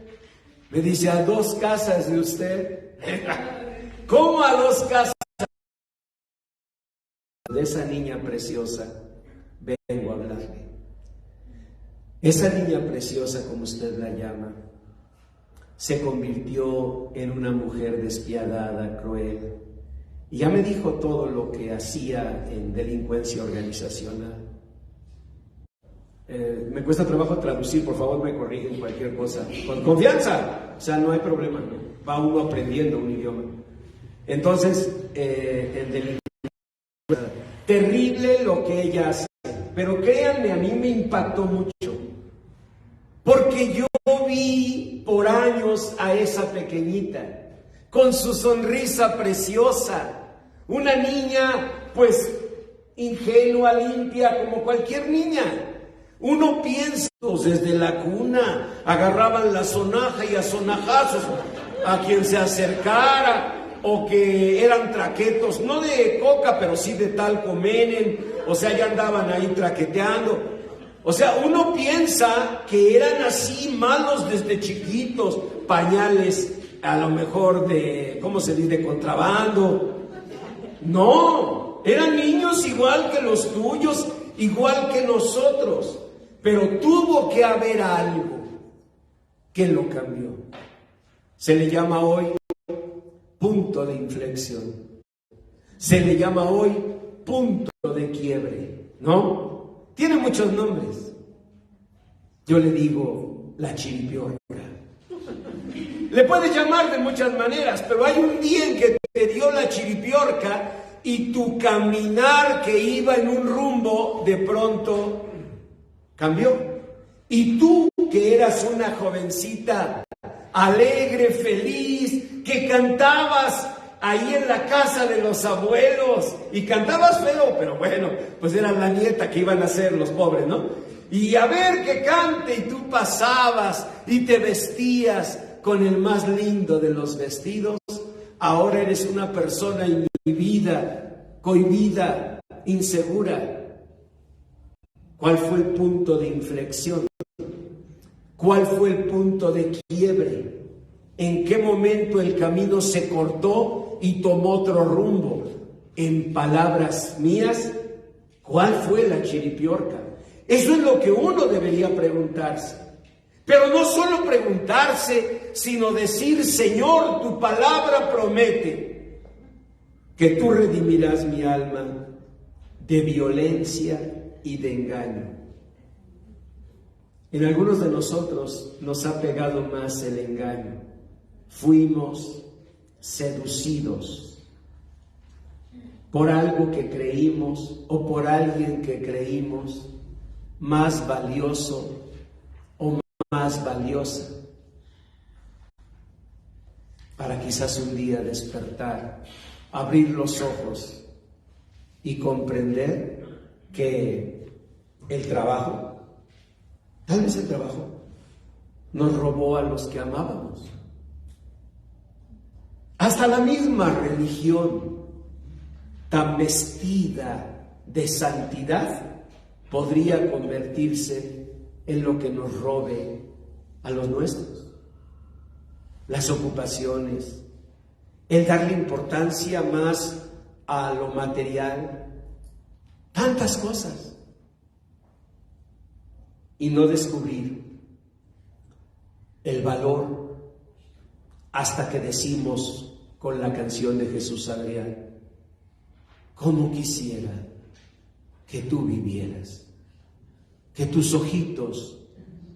Me dice: a 2 casas de usted. ¿Cómo a 2 casas? De esa niña preciosa vengo a hablarle. Esa niña preciosa, como usted la llama, se convirtió en una mujer despiadada, cruel, y ya me dijo todo lo que hacía en delincuencia organizacional. Me cuesta trabajo traducir, por favor me corrigen cualquier cosa. Con confianza, o sea, no hay problema, ¿no? Va uno aprendiendo un idioma. Entonces, en delincuencia, terrible lo que ella hace, pero créanme, a mí me impactó mucho, porque yo vi por años a esa pequeñita, con su sonrisa preciosa, una niña pues ingenua, limpia, como cualquier niña. Uno piensa, desde la cuna agarraban la sonaja y a sonajazos a quien se acercara, o que eran traquetos, no de coca, pero sí de talco menen, o sea, ya andaban ahí traqueteando. O sea, uno piensa que eran así malos desde chiquitos, pañales a lo mejor de, ¿cómo se dice?, de contrabando. No, eran niños igual que los tuyos, igual que nosotros, pero tuvo que haber algo que lo cambió. Se le llama hoy punto de inflexión. Se le llama hoy punto de quiebre, ¿no? Tiene muchos nombres. Yo le digo la chiripiorca. Le puedes llamar de muchas maneras, pero hay un día en que te dio la chiripiorca y tu caminar, que iba en un rumbo, de pronto cambió. Y tú, que eras una jovencita alegre, feliz, que cantabas ahí en la casa de los abuelos, y cantabas feo, pero bueno, pues era la nieta que iban a ser los pobres, ¿no? Y a ver que cante, y tú pasabas y te vestías con el más lindo de los vestidos. Ahora eres una persona inhibida, cohibida, insegura. ¿Cuál fue el punto de inflexión? ¿Cuál fue el punto de quiebre? ¿En qué momento el camino se cortó y tomó otro rumbo? En palabras mías, ¿cuál fue la chiripiorca? Eso es lo que uno debería preguntarse. Pero no solo preguntarse, sino decir: Señor, tu palabra promete que tú redimirás mi alma de violencia y de engaño. En algunos de nosotros nos ha pegado más el engaño. Fuimos seducidos por algo que creímos o por alguien que creímos más valioso o más valiosa. para quizás un día despertar, abrir los ojos y comprender que el trabajo, tal vez el trabajo, nos robó a los que amábamos. Hasta la misma religión, tan vestida de santidad, podría convertirse en lo que nos robe a los nuestros. Las ocupaciones, el darle importancia más a lo material, tantas cosas, y no descubrir el valor hasta que decimos con la canción de Jesús Adrián: cómo quisiera que tú vivieras, que tus ojitos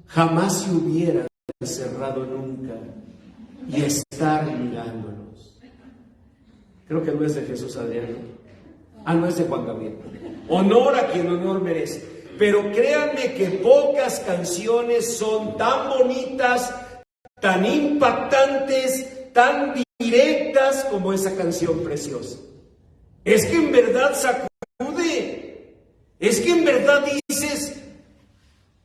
jamás se hubieran cerrado nunca y estar mirándonos. Creo que no es de Jesús Adrián, ¿no? No es de Juan Gabriel. Honor a quien honor merece. Pero créanme que pocas canciones son tan bonitas, tan impactantes, tan directas como esa canción preciosa. Es que en verdad sacude, es que en verdad dices,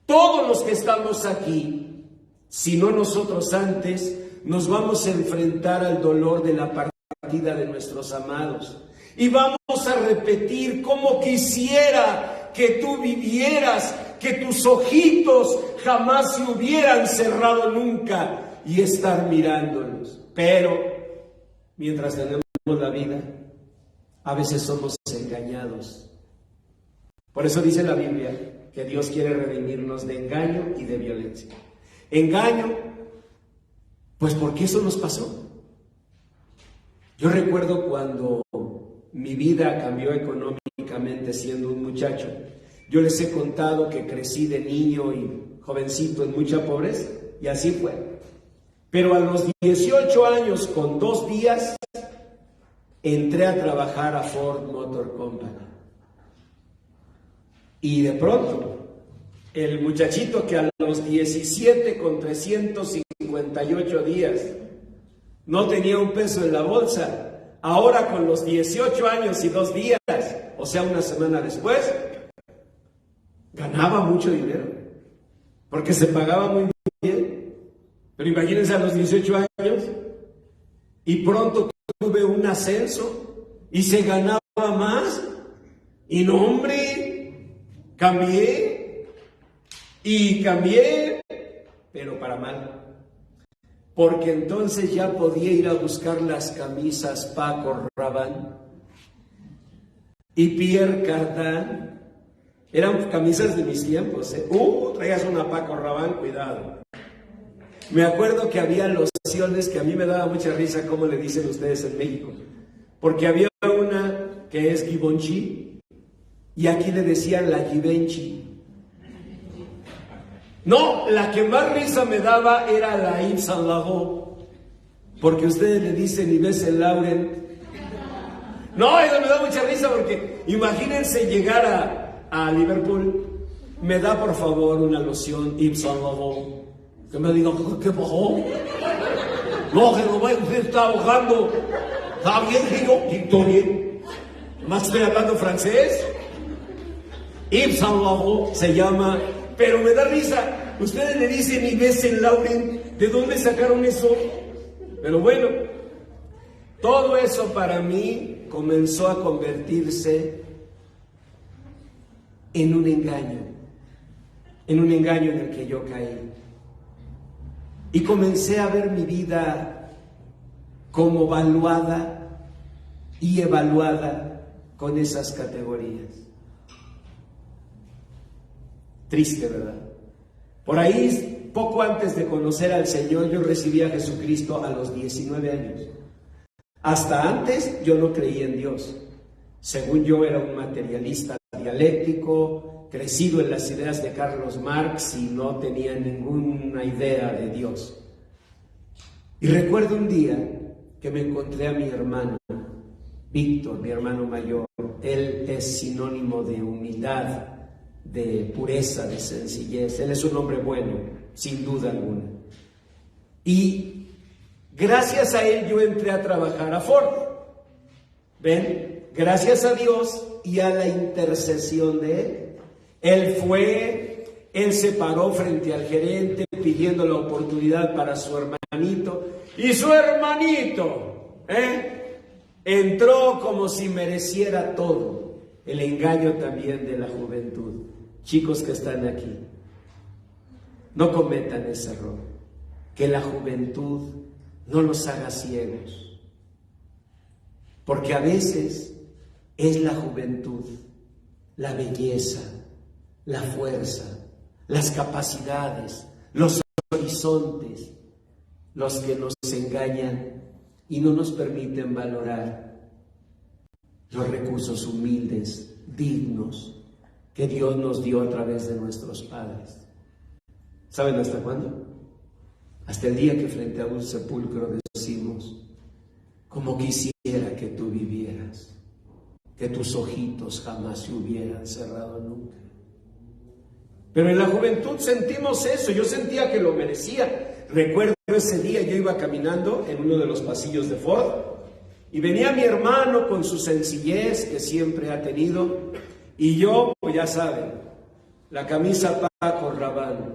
todos los que estamos aquí, si no nosotros antes, nos vamos a enfrentar al dolor de la partida de nuestros amados. Y vamos a repetir: cómo quisiera que tú vivieras, que tus ojitos jamás se hubieran cerrado nunca y estar mirándolos. Pero mientras tenemos la vida, a veces somos engañados. Por eso dice la Biblia que Dios quiere redimirnos de engaño y de violencia. Engaño, pues porque eso nos pasó. Yo recuerdo cuando mi vida cambió económicamente siendo un muchacho. Yo les he contado que crecí de niño y jovencito en mucha pobreza, y así fue. Pero a los 18 años, con 2 días, entré a trabajar a Ford Motor Company. Y de pronto, el muchachito que a los 17 con 358 días no tenía un peso en la bolsa, ahora con los 18 años y 2 días, o sea, una semana después, ganaba mucho dinero, porque se pagaba muy bien. Pero imagínense a los 18 años, y pronto tuve un ascenso, y se ganaba más, y no, hombre, cambié, pero para mal. Porque entonces ya podía ir a buscar las camisas Paco Rabanne y Pierre Cardin. Eran camisas de mis tiempos, ¿eh? Traías una Paco Rabanne, cuidado. Me acuerdo que había lociones que a mí me daba mucha risa, como le dicen ustedes en México. Porque había una que es Givenchy y aquí le decían la Givenchy. No, la que más risa me daba era la Yves Saint Laurent, porque ustedes le dicen Yves Saint Laurent. No, eso me da mucha risa porque imagínense llegar a Liverpool, me da por favor una loción Yves Saint Laurent. Que me diga, ¿qué pasó? No, que no, usted está ahogando. ¿Está bien, digo? ¿Todo bien? ¿Más estoy hablando francés? Yves Saint Laurent se llama. Pero me da risa, ustedes le dicen Yves Saint Laurent, ¿de dónde sacaron eso? Pero bueno, todo eso para mí comenzó a convertirse en un engaño en el que yo caí. Y comencé a ver mi vida como valuada y evaluada con esas categorías. Triste, ¿verdad? Por ahí, poco antes de conocer al Señor, yo recibí a Jesucristo a los 19 años. Hasta antes yo no creía en Dios. Según yo era un materialista dialéctico, crecido en las ideas de Carlos Marx y no tenía ninguna idea de Dios. Y recuerdo un día que me encontré a mi hermano, Víctor, mi hermano mayor. Él es sinónimo de humildad, de pureza, de sencillez. Él es un hombre bueno, sin duda alguna. Y Gracias a él yo entré a trabajar a Ford. ¿Ven? Gracias a Dios y a la intercesión de él. Él se paró frente al gerente pidiendo la oportunidad para su hermanito. Y su hermanito, entró como si mereciera todo. El engaño también de la juventud. Chicos que están aquí, no cometan ese error. Que la juventud no los haga ciegos. Porque a veces es la juventud, la belleza, la fuerza, las capacidades, los horizontes, los que nos engañan y no nos permiten valorar los recursos humildes, dignos, que Dios nos dio a través de nuestros padres. ¿Saben hasta cuándo? Hasta el día que frente a un sepulcro decimos: como quisiera que tú vivieras, que tus ojitos jamás se hubieran cerrado nunca. Pero en la juventud sentimos eso. Yo sentía que lo merecía. Recuerdo ese día, yo iba caminando en uno de los pasillos de Ford y venía mi hermano con su sencillez que siempre ha tenido, y yo, pues ya saben, la camisa Paco Rabanne,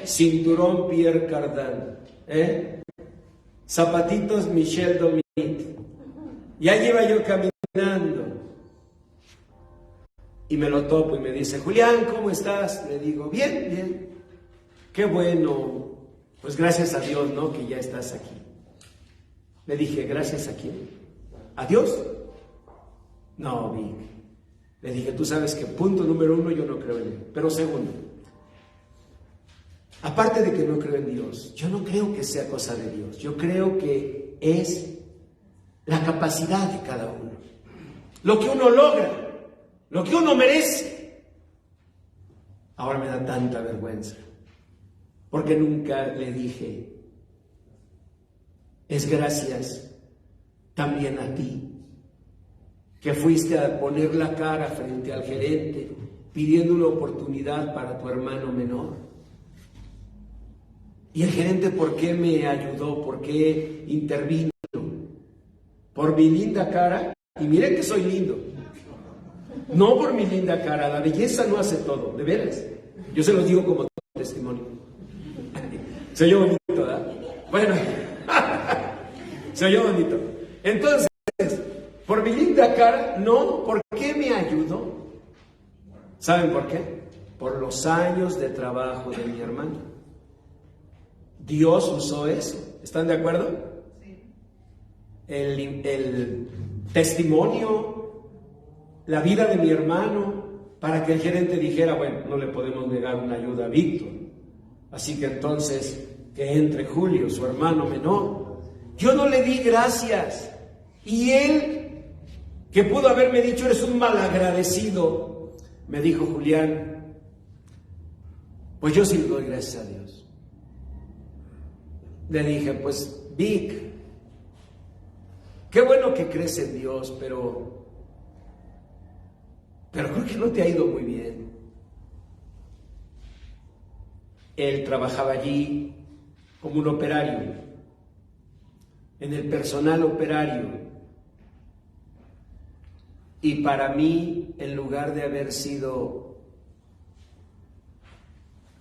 cinturón Pierre Cardin, zapatitos Michel Dominique, y ahí iba yo caminando y me lo topo y me dice: Julián, ¿cómo estás? Le digo: bien, bien. Qué bueno, pues gracias a Dios, ¿no? Que ya estás aquí. Le dije: ¿gracias a quién? ¿A Dios? No, Vic. Le dije: tú sabes que punto número 1, yo no creo en él. Pero segundo, aparte de que no creo en Dios, yo no creo que sea cosa de Dios. Yo creo que es la capacidad de cada uno. Lo que uno logra, lo que uno merece. Ahora me da tanta vergüenza, porque nunca le dije: es gracias también a ti, que fuiste a poner la cara frente al gerente pidiendo una oportunidad para tu hermano menor. Y el gerente, ¿por qué me ayudó? ¿Por qué intervino? ¿Por mi linda cara? Y miren que soy lindo. No por mi linda cara, la belleza no hace todo, de veras. Yo se los digo como testimonio. Se oyó bonito, ¿verdad? Bueno, se oyó bonito. Entonces, por mi linda cara, no. ¿Por qué me ayudó? ¿Saben por qué? Por los años de trabajo de mi hermano. Dios usó eso. ¿Están de acuerdo? Sí. El testimonio, la vida de mi hermano, para que el gerente dijera: bueno, no le podemos negar una ayuda a Víctor, así que entonces que entre Julio, su hermano menor. Yo no le di gracias, y él, que pudo haberme dicho: eres un malagradecido, me dijo: Julián, pues yo sí le doy gracias a Dios. Le dije: pues Vic, qué bueno que crees en Dios, pero creo que no te ha ido muy bien. Él trabajaba allí como un operario, en el personal operario, y para mí, en lugar de haber sido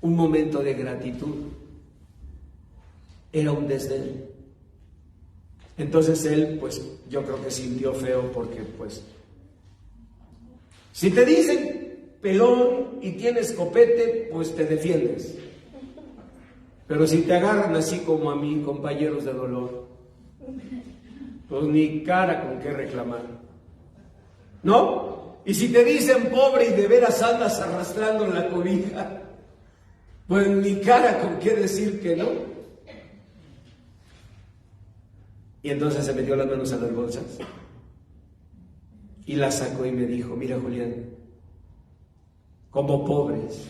un momento de gratitud, era un desdén. Entonces él, pues yo creo que sintió feo, porque pues si te dicen pelón y tienes copete, pues te defiendes. Pero si te agarran así como a mí, compañeros de dolor, pues ni cara con qué reclamar, ¿no? Y si te dicen pobre y de veras andas arrastrando la cobija, pues ni cara con qué decir que no. Y entonces se metió las manos a las bolsas y las sacó y me dijo: mira, Julián, como pobres,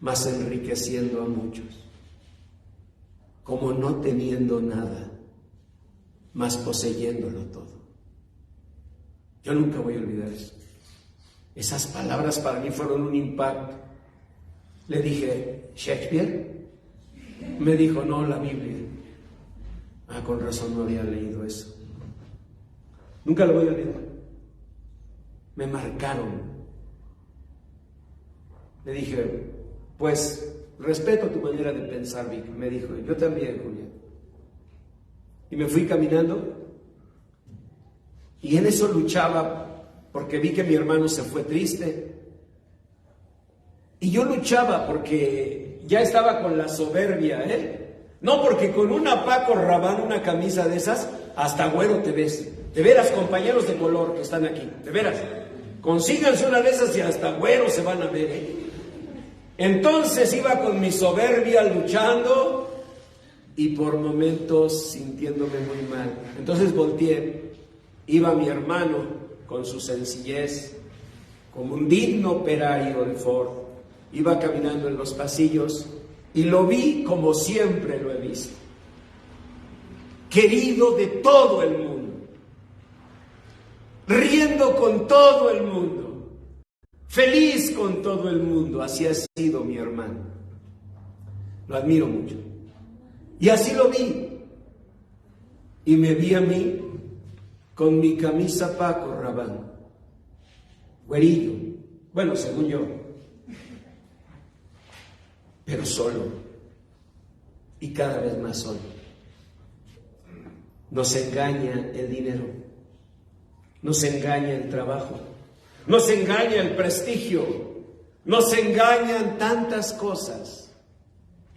mas enriqueciendo a muchos, como no teniendo nada, mas poseyéndolo todo. Yo nunca voy a olvidar eso. Esas palabras para mí fueron un impacto. Le dije: ¿Shakespeare? Me dijo: no, la Biblia. con razón no había leído eso. Nunca lo voy a olvidar. Me marcaron. Le dije, pues respeto tu manera de pensar, Vic. Me dijo, yo también, Julián. Y me fui caminando y en eso luchaba porque vi que mi hermano se fue triste. Y yo luchaba porque ya estaba con la soberbia, No, porque con una Paco Rabanne, una camisa de esas, hasta güero te ves. De veras, compañeros de color que están aquí, de veras. Consíganse una de esas y hasta güero se van a ver, Entonces iba con mi soberbia luchando y por momentos sintiéndome muy mal. Entonces volteé, iba mi hermano con su sencillez, como un digno operario de Ford. Iba caminando en los pasillos y lo vi como siempre lo he visto. Querido de todo el mundo, riendo con todo el mundo, feliz con todo el mundo. Así ha sido mi hermano. Lo admiro mucho. Y así lo vi. Y me vi a mí con mi camisa Paco Rabanne, güerillo, bueno, según yo, pero solo, y cada vez más solo. Nos engaña el dinero, nos engaña el trabajo, nos engaña el prestigio, nos engañan tantas cosas.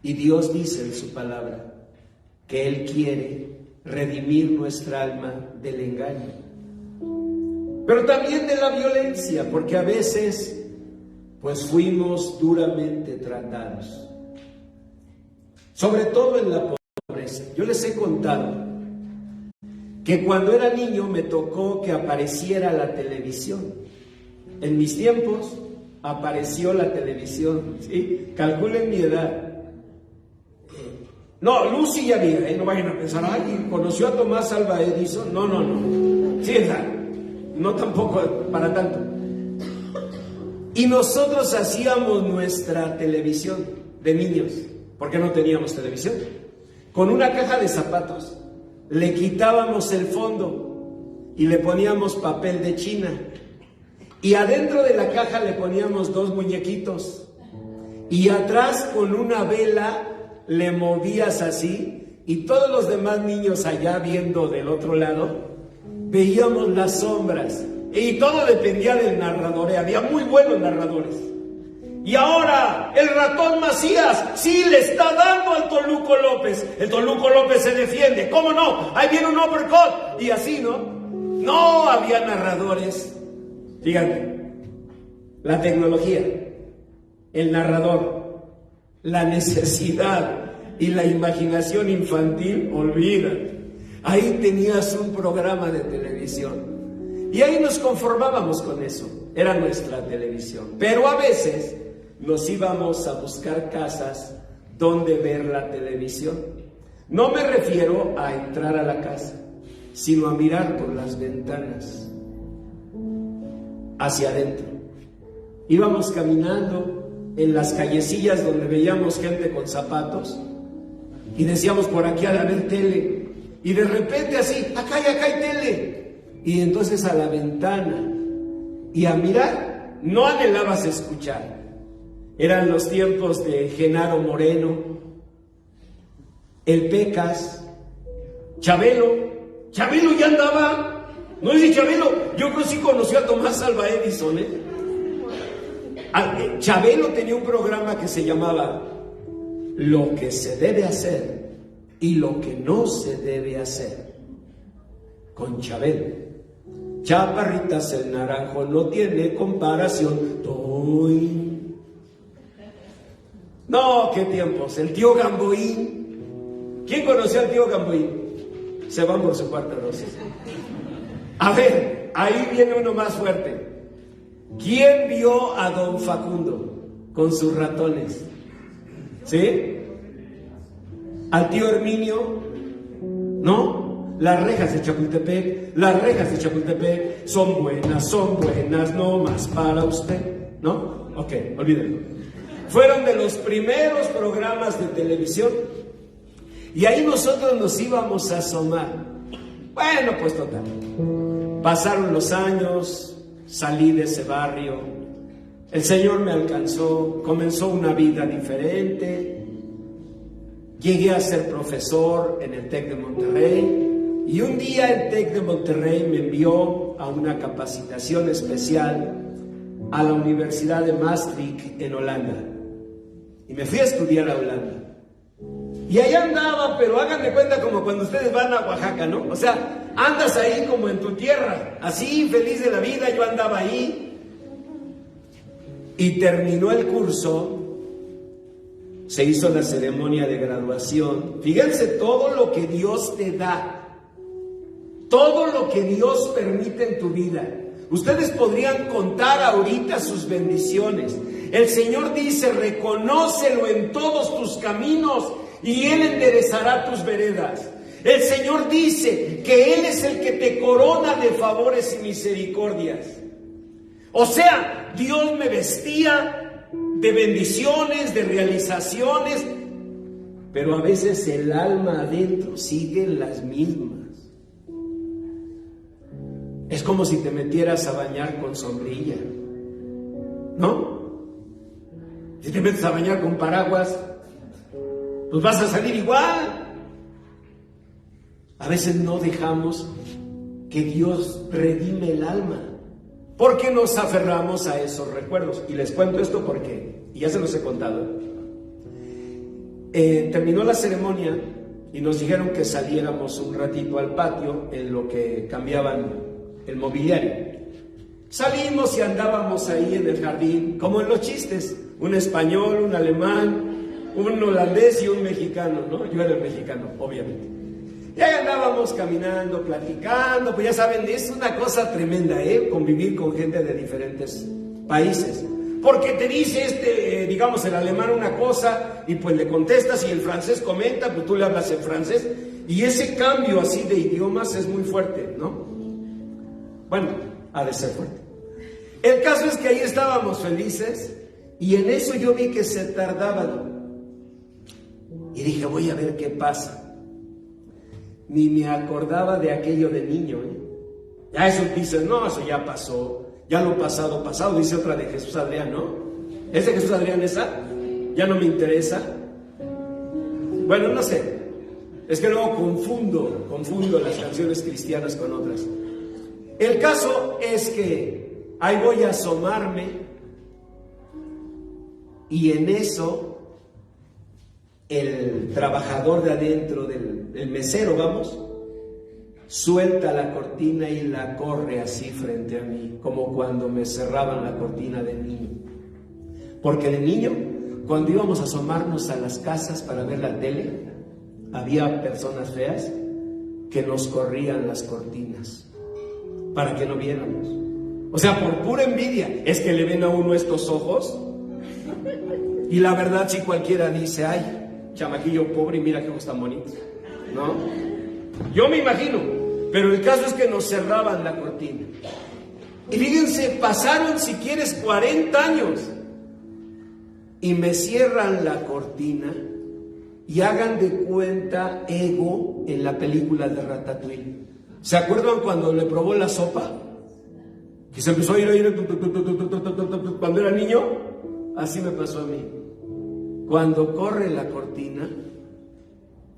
Y Dios dice en su palabra que Él quiere redimir nuestra alma del engaño, pero también de la violencia, porque a veces pues fuimos duramente tratados, sobre todo en la pobreza. Yo les he contado que cuando era niño me tocó que apareciera la televisión. En mis tiempos apareció la televisión, ¿sí? Calculen mi edad. No, Lucy ya mira, no vayan a pensar, ay, ¿conoció a Tomás Alva Edison? No. Sí, no tampoco para tanto. Y nosotros hacíamos nuestra televisión de niños, porque no teníamos televisión. Con una caja de zapatos le quitábamos el fondo y le poníamos papel de China. Y adentro de la caja le poníamos 2 muñequitos. Y atrás con una vela le movías así, y todos los demás niños allá viendo del otro lado, veíamos las sombras, y todo dependía del narrador, había muy buenos narradores. Y ahora el ratón Macías sí le está dando al Toluco López, el Toluco López se defiende, ¿cómo no? Ahí viene un uppercut, y así, no había narradores. Fíjate, la tecnología, el narrador, la necesidad y la imaginación infantil, olvídate. Ahí tenías un programa de televisión y ahí nos conformábamos con eso, era nuestra televisión. Pero a veces nos íbamos a buscar casas donde ver la televisión. No me refiero a entrar a la casa, sino a mirar por las ventanas hacia adentro. Íbamos caminando en las callecillas donde veíamos gente con zapatos y decíamos, por aquí ha de haber tele, y de repente así, acá hay tele, y entonces a la ventana y a mirar. No anhelabas escuchar. Eran los tiempos de Genaro Moreno, el Pecas, Chabelo ya andaba, no es de Chabelo, yo creo que sí conoció a Tomás Alva Edison, Chabelo tenía un programa que se llamaba Lo que se debe hacer y lo que no se debe hacer, con Chabelo. Chaparritas, el naranjo no tiene comparación. No, qué tiempos. El tío Gamboín. ¿Quién conoció al tío Gamboín? Se van por su cuarta dosis. A ver, ahí viene uno más fuerte. ¿Quién vio a don Facundo con sus ratones? ¿Sí? ¿Al tío Herminio? ¿No? Las rejas de Chapultepec son buenas, no más para usted, ¿no? Ok, olvídenlo. Fueron de los primeros programas de televisión Y ahí nosotros nos íbamos a asomar. Bueno, pues total. Pasaron los años, salí de ese barrio, el Señor me alcanzó, comenzó una vida diferente, llegué a ser profesor en el TEC de Monterrey y un día el TEC de Monterrey me envió a una capacitación especial a la Universidad de Maastricht en Holanda y me fui a estudiar a Holanda. Y ahí andaba, pero hagan de cuenta como cuando ustedes van a Oaxaca, ¿no? O sea, andas ahí como en tu tierra, así, feliz de la vida, yo andaba ahí. Y terminó el curso, se hizo la ceremonia de graduación. Fíjense todo lo que Dios te da, todo lo que Dios permite en tu vida. Ustedes podrían contar ahorita sus bendiciones. El Señor dice, reconócelo en todos tus caminos y Él enderezará tus veredas. El Señor dice que Él es el que te corona de favores y misericordias. O sea, Dios me vestía de bendiciones, de realizaciones, pero a veces el alma adentro sigue en las mismas. Es como si te metieras a bañar con sombrilla, ¿no? Si te metes a bañar con paraguas, pues vas a salir igual. A veces no dejamos que Dios redime el alma, porque nos aferramos a esos recuerdos. Y les cuento esto porque, y ya se los he contado, terminó la ceremonia y nos dijeron que saliéramos un ratito al patio en lo que cambiaban el mobiliario. Salimos y andábamos ahí en el jardín, como en los chistes, un español, un alemán, un holandés y un mexicano, ¿no? Yo era el mexicano, obviamente. Y ahí andábamos caminando, platicando, pues ya saben, es una cosa tremenda, convivir con gente de diferentes países. Porque te dice digamos, el alemán una cosa y pues le contestas y el francés comenta, pues tú le hablas en francés. Y ese cambio así de idiomas es muy fuerte, ¿no? Bueno, ha de ser fuerte. El caso es que ahí estábamos felices y en eso yo vi que se tardaban. Y dije, voy a ver qué pasa. Ni me acordaba de aquello de niño, Ya eso dices, no, eso ya pasó, ya lo pasado, dice otra de Jesús Adrián, ¿no? ¿Es de Jesús Adrián esa? Ya no me interesa. Bueno, no sé, es que luego confundo las canciones cristianas con otras. El caso es que ahí voy a asomarme y en eso el trabajador de adentro, el mesero, vamos, suelta la cortina y la corre así frente a mí, como cuando me cerraban la cortina de niño. Porque de niño, cuando íbamos a asomarnos a las casas para ver la tele, había personas feas que nos corrían las cortinas para que no viéramos. O sea, por pura envidia, es que le ven a uno estos ojos y la verdad si cualquiera dice, ay, chamaquillo pobre y mira qué ojos tan bonitos, ¿no? Yo me imagino, pero el caso es que nos cerraban la cortina. Y fíjense, pasaron si quieres 40 años y me cierran la cortina y hagan de cuenta Ego en la película de Ratatouille. ¿Se acuerdan cuando le probó la sopa? Que se empezó a ir cuando era niño. Así me pasó a mí. Cuando corre la cortina,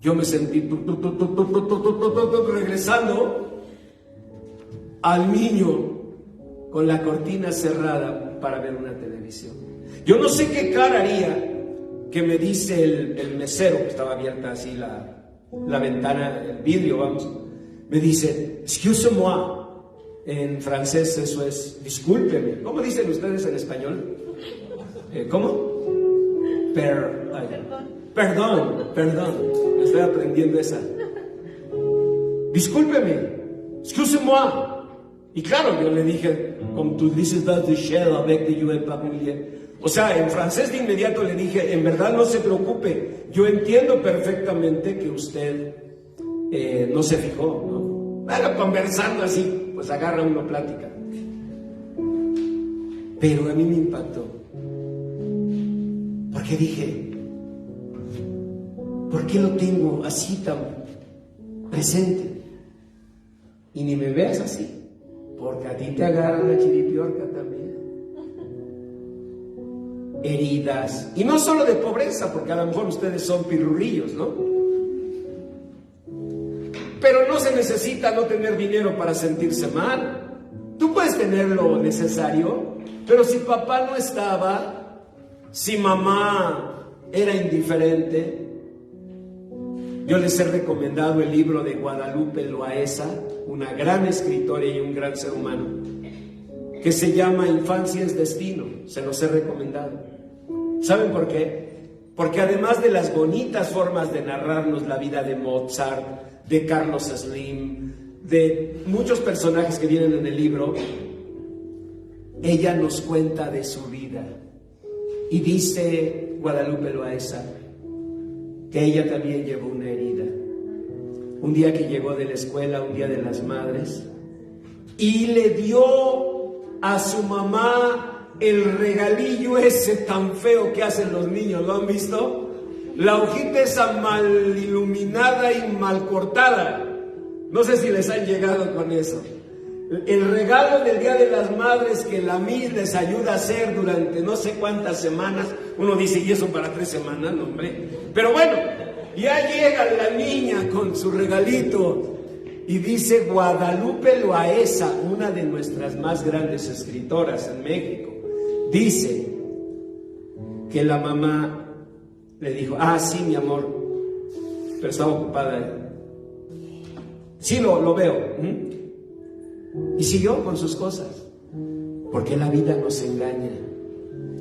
yo me sentí regresando al niño con la cortina cerrada para ver una televisión. Yo no sé qué cara haría que me dice el mesero, que estaba abierta así la ventana, el vidrio, vamos. Me dice, excusez-moi. En francés eso es, discúlpeme. ¿Cómo dicen ustedes en español? ¿Cómo? Perdón. Estoy aprendiendo esa. Discúlpeme. Excusez-moi. Y claro, yo le dije, comme tu dices dans du ciel avec de you et pas familier. O sea, en francés de inmediato le dije, en verdad no se preocupe, yo entiendo perfectamente que usted no se fijó, ¿no? Bueno, conversando así, pues agarra uno plática. Pero a mí me impactó, porque dije, ¿por qué lo tengo así tan presente? Y ni me veas así, porque a ti te agarra la chiripiorca también. Heridas, y no solo de pobreza, porque a lo mejor ustedes son pirurrillos, ¿no? Pero no se necesita no tener dinero para sentirse mal. Tú puedes tener lo necesario, pero si papá no estaba, si mamá era indiferente. Yo les he recomendado el libro de Guadalupe Loaesa, una gran escritora y un gran ser humano, que se llama Infancia es Destino. Se los he recomendado. ¿Saben por qué? Porque además de las bonitas formas de narrarnos la vida de Mozart, de Carlos Slim, de muchos personajes que vienen en el libro, ella nos cuenta de su vida. Y dice Guadalupe Loaesa que ella también llevó una herida. Un día que llegó de la escuela, un día de las madres, y le dio a su mamá el regalillo ese tan feo que hacen los niños, ¿lo han visto? La hojita esa mal iluminada y mal cortada. No sé si les han llegado con eso. El regalo del Día de las Madres que la Miss les ayuda a hacer durante no sé cuántas semanas. Uno dice, ¿y eso para 3 semanas? No, hombre. Pero bueno, ya llega la niña con su regalito. Y dice Guadalupe Loaesa, una de nuestras más grandes escritoras en México, dice que la mamá le dijo, sí, mi amor, pero estaba ocupada. Sí, lo veo. Y siguió con sus cosas, porque la vida nos engaña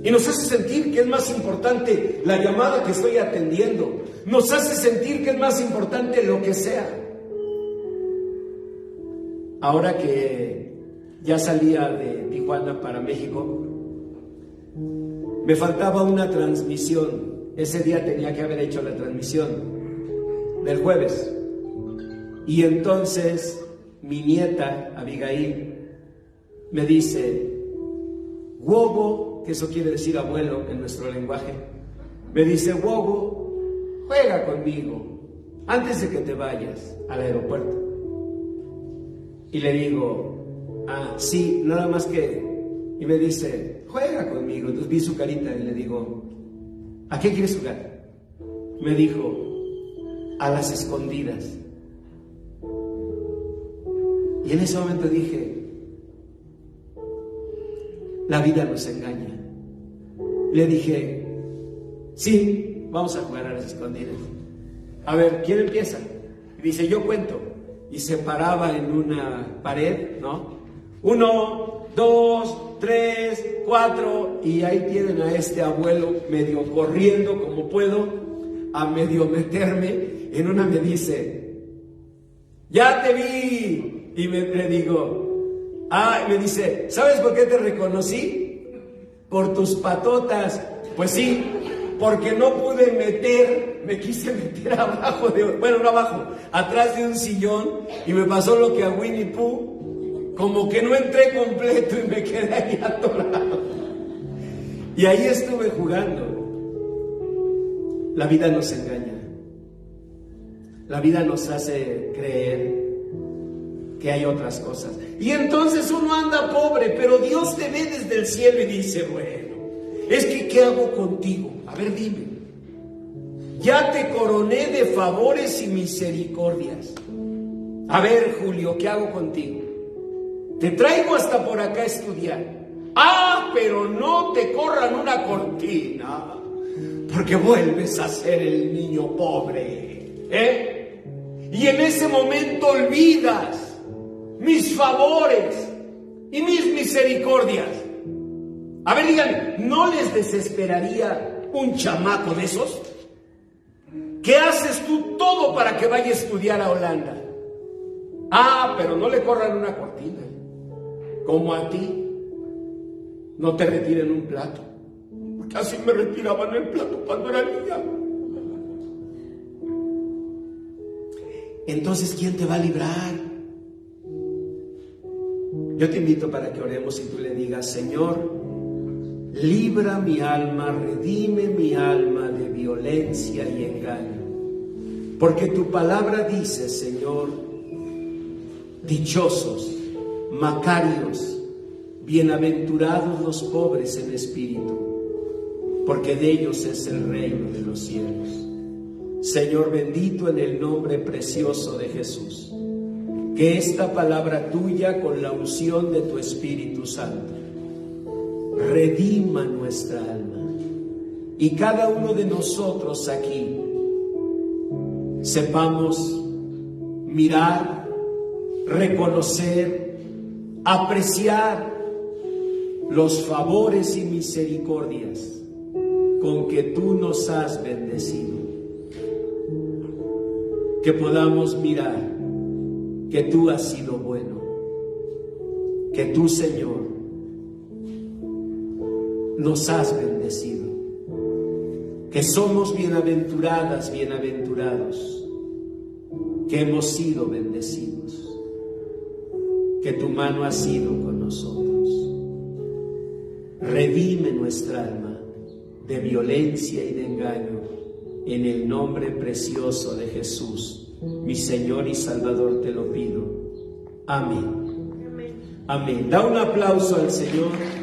y nos hace sentir que es más importante la llamada que estoy atendiendo, nos hace sentir que es más importante lo que sea. Ahora que ya salía de Tijuana para México, me faltaba una transmisión. Ese día tenía que haber hecho la transmisión del jueves. Y entonces mi nieta, Abigail, me dice, Wogo, que eso quiere decir abuelo en nuestro lenguaje, me dice, Wogo, juega conmigo antes de que te vayas al aeropuerto. Y le digo, sí, nada más que... Y me dice, juega conmigo. Entonces vi su carita y le digo, ¿a qué quieres jugar? Me dijo, a las escondidas. Y en ese momento dije, la vida nos engaña. Le dije, sí, vamos a jugar a las escondidas. A ver, ¿quién empieza? Y dice, yo cuento. Y se paraba en una pared, ¿no? 1, 2, 3, 4, y ahí tienen a este abuelo medio corriendo como puedo, a medio meterme. En una me dice, ya te vi. Y le digo, me dice, ¿sabes por qué te reconocí? Por tus patotas. Pues sí, porque no pude me quise meter abajo no abajo, atrás de un sillón, y me pasó lo que a Winnie Pooh, como que no entré completo y me quedé ahí atorado. Y ahí estuve jugando. La vida nos engaña. La vida nos hace creer que hay otras cosas. Y entonces uno anda pobre, pero Dios te ve desde el cielo y dice, bueno, es que ¿qué hago contigo? A ver, dime. Ya te coroné de favores y misericordias. A ver, Julio, ¿qué hago contigo? Te traigo hasta por acá a estudiar. Pero no te corran una cortina, porque vuelves a ser el niño pobre, Y en ese momento olvidas mis favores y mis misericordias. A ver, díganme, ¿no les desesperaría un chamaco de esos? ¿Qué haces tú todo para que vaya a estudiar a Holanda? Pero no le corran una cortina. Como a ti, no te retiren un plato. Porque así me retiraban el plato cuando era niña. Entonces, ¿quién te va a librar? Yo te invito para que oremos y tú le digas, Señor, libra mi alma, redime mi alma de violencia y engaño. Porque tu palabra dice, Señor, dichosos, macarios, bienaventurados los pobres en espíritu, porque de ellos es el reino de los cielos. Señor bendito, en el nombre precioso de Jesús, que esta palabra tuya con la unción de tu Espíritu Santo redima nuestra alma, y cada uno de nosotros aquí sepamos mirar, reconocer, apreciar los favores y misericordias con que tú nos has bendecido. Que podamos mirar que tú has sido bueno, que tú, Señor, nos has bendecido, que somos bienaventuradas, bienaventurados, que hemos sido bendecidos, que tu mano ha sido con nosotros. Redime nuestra alma de violencia y de engaño, en el nombre precioso de Jesús, mi Señor y Salvador, te lo pido. Amén. Amén. Da un aplauso al Señor.